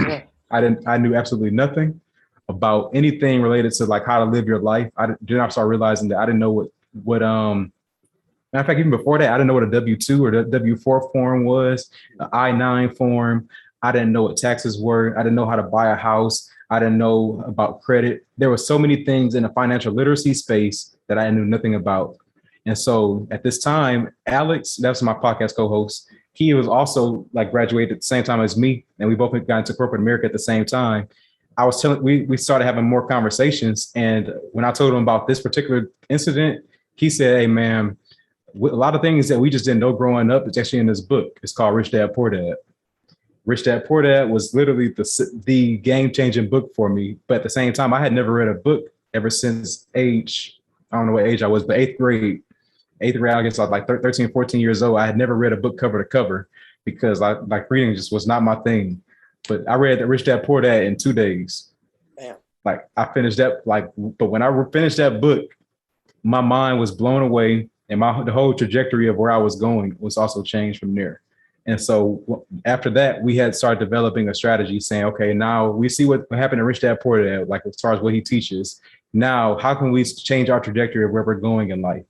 I knew absolutely nothing about anything related to like how to live your life. I did start realizing that I didn't know what matter of fact, even before that, I didn't know what a W-2 or the W-4 form was, the I-9 form. I didn't know what taxes were. I didn't know how to buy a house. I didn't know about credit. There were so many things in the financial literacy space that I knew nothing about. And so at this time, Alex, that's my podcast co-host, he was also like graduated at the same time as me, and we both got into corporate America at the same time. I was telling, we started having more conversations. And when I told him about this particular incident, he said, hey, man, a lot of things that we just didn't know growing up, it's actually in this book. It's called Rich Dad, Poor Dad. Rich Dad, Poor Dad was literally the game-changing book for me. But at the same time, I had never read a book ever since I don't know what age I was, but 8th grade. eighth grade, I guess I was like 13, 14 years old. I had never read a book cover to cover because I like reading just was not my thing. But I read Rich Dad Poor Dad in 2 days. Damn. Like I finished that, but when I finished that book, my mind was blown away, and the whole trajectory of where I was going was also changed from there. And so after that, we had started developing a strategy saying, okay, now we see what happened to Rich Dad Poor Dad, like as far as what he teaches. Now, how can we change our trajectory of where we're going in life?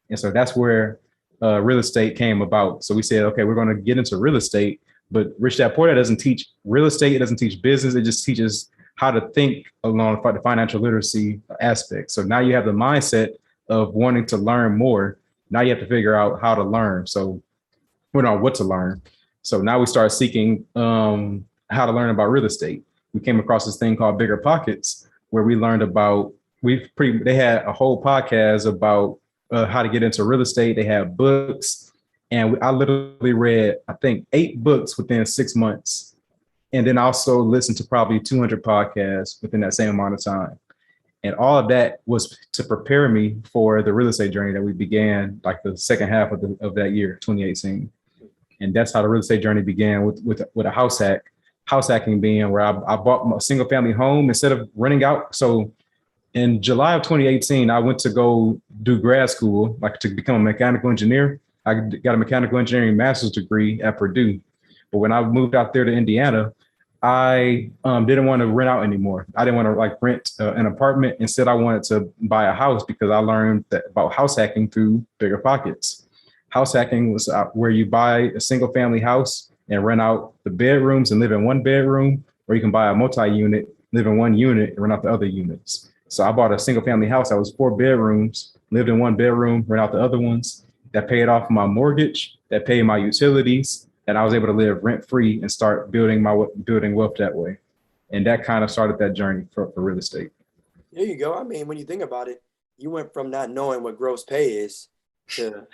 And so that's where real estate came about. So we said, okay, we're going to get into real estate, but Rich Dad Poor Dad doesn't teach real estate. It doesn't teach business. It just teaches how to think along the financial literacy aspect. So now you have the mindset of wanting to learn more. Now you have to figure out how to learn. So we don't know what to learn. So now we start seeking how to learn about real estate. We came across this thing called Bigger Pockets, where we learned about, they had a whole podcast about how to get into real estate. They have books. And I literally read, I think, 8 books within 6 months. And then also listened to probably 200 podcasts within that same amount of time. And all of that was to prepare me for the real estate journey that we began like the second half of that year, 2018. And that's how the real estate journey began with a house hack. House hacking being where I bought a single family home instead of renting out. So in July of 2018, I went to go do grad school, like to become a mechanical engineer. I got a mechanical engineering master's degree at Purdue. But when I moved out there to Indiana, I didn't want to rent out anymore. I didn't want to like rent an apartment. Instead, I wanted to buy a house because I learned about house hacking through Bigger Pockets. House hacking was where you buy a single family house and rent out the bedrooms and live in one bedroom, or you can buy a multi-unit, live in one unit and rent out the other units. So I bought a single family house that was 4 bedrooms, lived in one bedroom, rent out the other ones. That paid off my mortgage, that paid my utilities, and I was able to live rent-free and start building wealth that way. And that kind of started that journey for real estate. There you go. I mean, when you think about it, you went from not knowing what gross pay is to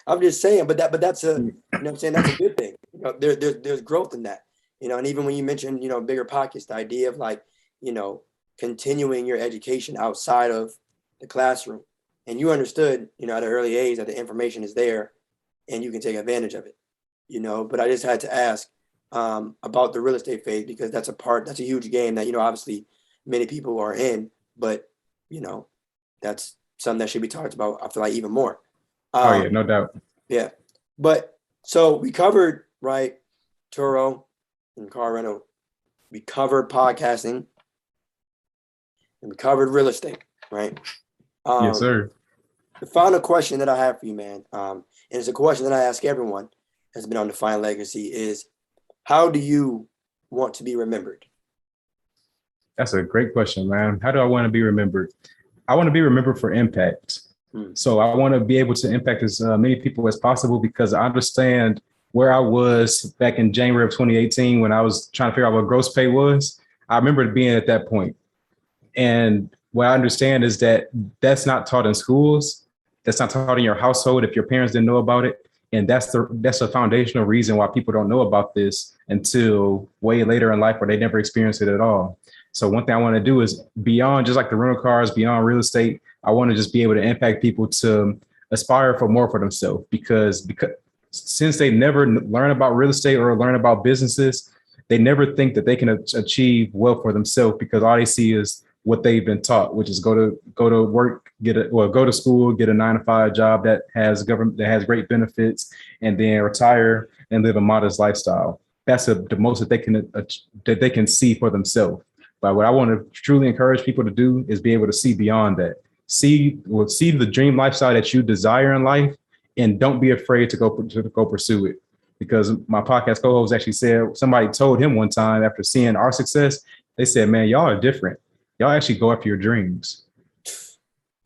I'm just saying, but that's a, you know what I'm saying, that's a good thing. You know, there's growth in that. You know, and even when you mentioned, you know, Bigger Pockets, the idea of like, you know, continuing your education outside of the classroom. And you understood, you know, at an early age that the information is there and you can take advantage of it. You know, but I just had to ask about the real estate phase because that's a huge game that, you know, obviously many people are in, but, you know, that's something that should be talked about, I feel like, even more. Oh yeah, no doubt. Yeah. But so we covered, right, Turo and car rental. We covered podcasting and we covered real estate, right? Yes, sir. The final question that I have for you, man, and it's a question that I ask everyone has been on Define Legacy is, how do you want to be remembered? That's a great question, man. How do I want to be remembered? I want to be remembered for impact. So I want to be able to impact as many people as possible because I understand where I was back in January of 2018 when I was trying to figure out what gross pay was. I remember being at that point. And what I understand is that that's not taught in schools. That's not taught in your household if your parents didn't know about it. And that's a foundational reason why people don't know about this until way later in life where they never experienced it at all. So one thing I want to do is beyond just like the rental cars, beyond real estate, I want to just be able to impact people to aspire for more for themselves because since they never learn about real estate or learn about businesses, they never think that they can achieve wealth for themselves because all they see is what they've been taught, which is go to work, go to school, get a 9-to-5 job that has great benefits, and then retire and live a modest lifestyle. That's the most that they can see for themselves. But what I want to truly encourage people to do is be able to see beyond that. See the dream lifestyle that you desire in life, and don't be afraid to go pursue it. Because my podcast co-host actually said somebody told him one time after seeing our success, they said, "Man, y'all are different. Y'all actually go after your dreams."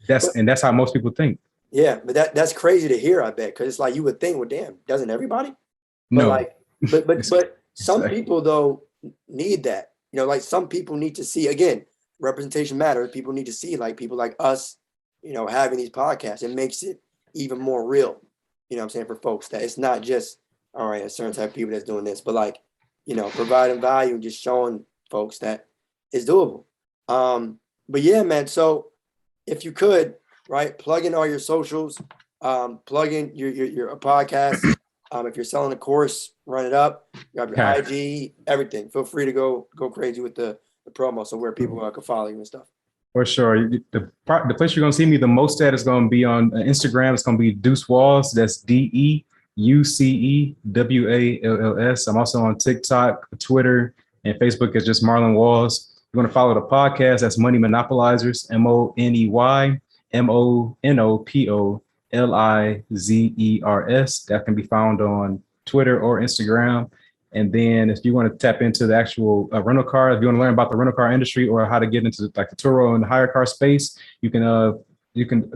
That's how most people think. Yeah, but that's crazy to hear, I bet, because it's like you would think, well, damn, doesn't everybody? But No, like, but some people though need that. You know, like some people need to see, again, representation matters. People need to see like people like us, you know, having these podcasts. It makes it even more real. You know what I'm saying, for folks, that it's not just, all right, a certain type of people that's doing this, but like, you know, providing value and just showing folks that it's doable. But yeah, man, so if you could, right? Plug in all your socials, plug in your podcast. If you're selling a course, run it up. You have your IG, everything. Feel free to go crazy with the promo, so where people can follow you and stuff. For sure. The place you're going to see me the most at is going to be on Instagram. It's going to be Deuce Walls. That's DEUCEWALLS. I'm also on TikTok, Twitter, and Facebook is just Marlon Walls. You're going to follow the podcast. That's Money Monopolizers, MONEYMONOPOLIZERS. That can be found on Twitter or Instagram. And then if you want to tap into the actual rental car, if you want to learn about the rental car industry or how to get into like the Turo and the hire car space, you can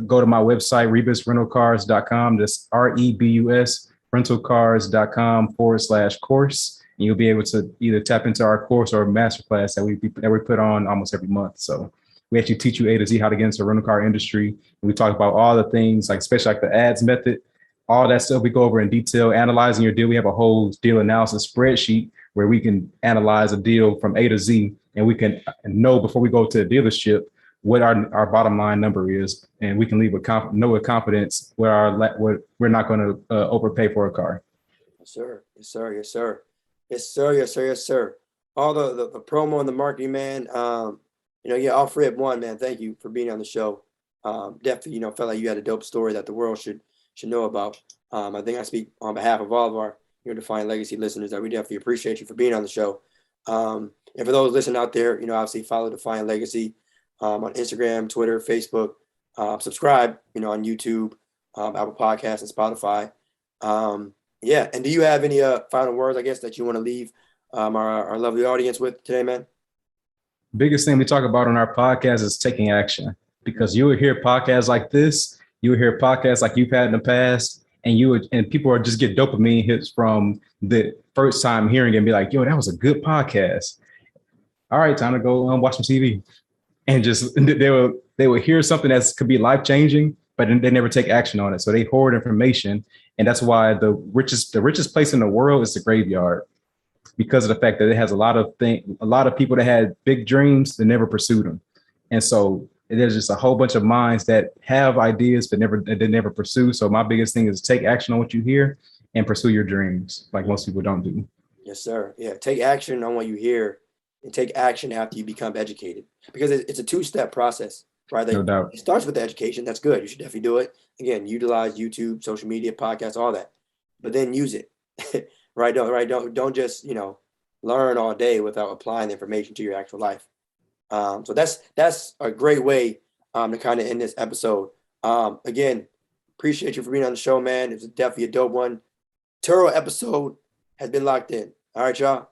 go to my website, rebusrentalcars.com. That's REBUS rentalcars.com/course. And you'll be able to either tap into our course or masterclass that we put on almost every month. So we actually teach you A to Z how to get into the rental car industry. And we talk about all the things, like especially like the ads method. All that stuff we go over in detail, analyzing your deal. We have a whole deal analysis spreadsheet where we can analyze a deal from A to Z, and we can know before we go to the dealership what our bottom line number is, and we can leave with confidence where we're not going to overpay for a car. Yes, sir. Yes, sir. Yes, sir. Yes, sir. Yes, sir. Yes, sir. All the promo and the marketing, man. Off rip one, man. Thank you for being on the show. Definitely, felt like you had a dope story that the world should know about. I think I speak on behalf of all of our Defiant Legacy listeners that we definitely appreciate you for being on the show. And for those listening out there, obviously follow Defiant Legacy on Instagram, Twitter, Facebook. Subscribe, on YouTube, Apple Podcasts, and Spotify. And do you have any final words, I guess, that you want to leave our lovely audience with today, man? Biggest thing we talk about on our podcast is taking action, because you will hear podcasts like this. You will hear podcasts like you've had in the past, and people are just get dopamine hits from the first time hearing it and be like, yo, that was a good podcast. All right, time to go watch some TV. And just they will hear something that could be life-changing, but they never take action on it. So they hoard information. And that's why the richest place in the world is the graveyard, because of the fact that it has a lot of people that had big dreams that never pursued them. And so there's just a whole bunch of minds that have ideas but they never pursue. So my biggest thing is take action on what you hear and pursue your dreams, like most people don't do. Yes, sir. Yeah, take action on what you hear and take action after you become educated, because it's a two-step process, right? No doubt. It starts with the education. That's good. You should definitely do it. Again, utilize YouTube, social media, podcasts, all that, but then use it. Right? Don't just learn all day without applying the information to your actual life. So that's a great way to kind of end this episode. Again, appreciate you for being on the show, man. It's definitely a dope one. Turo episode has been locked in. All right, y'all.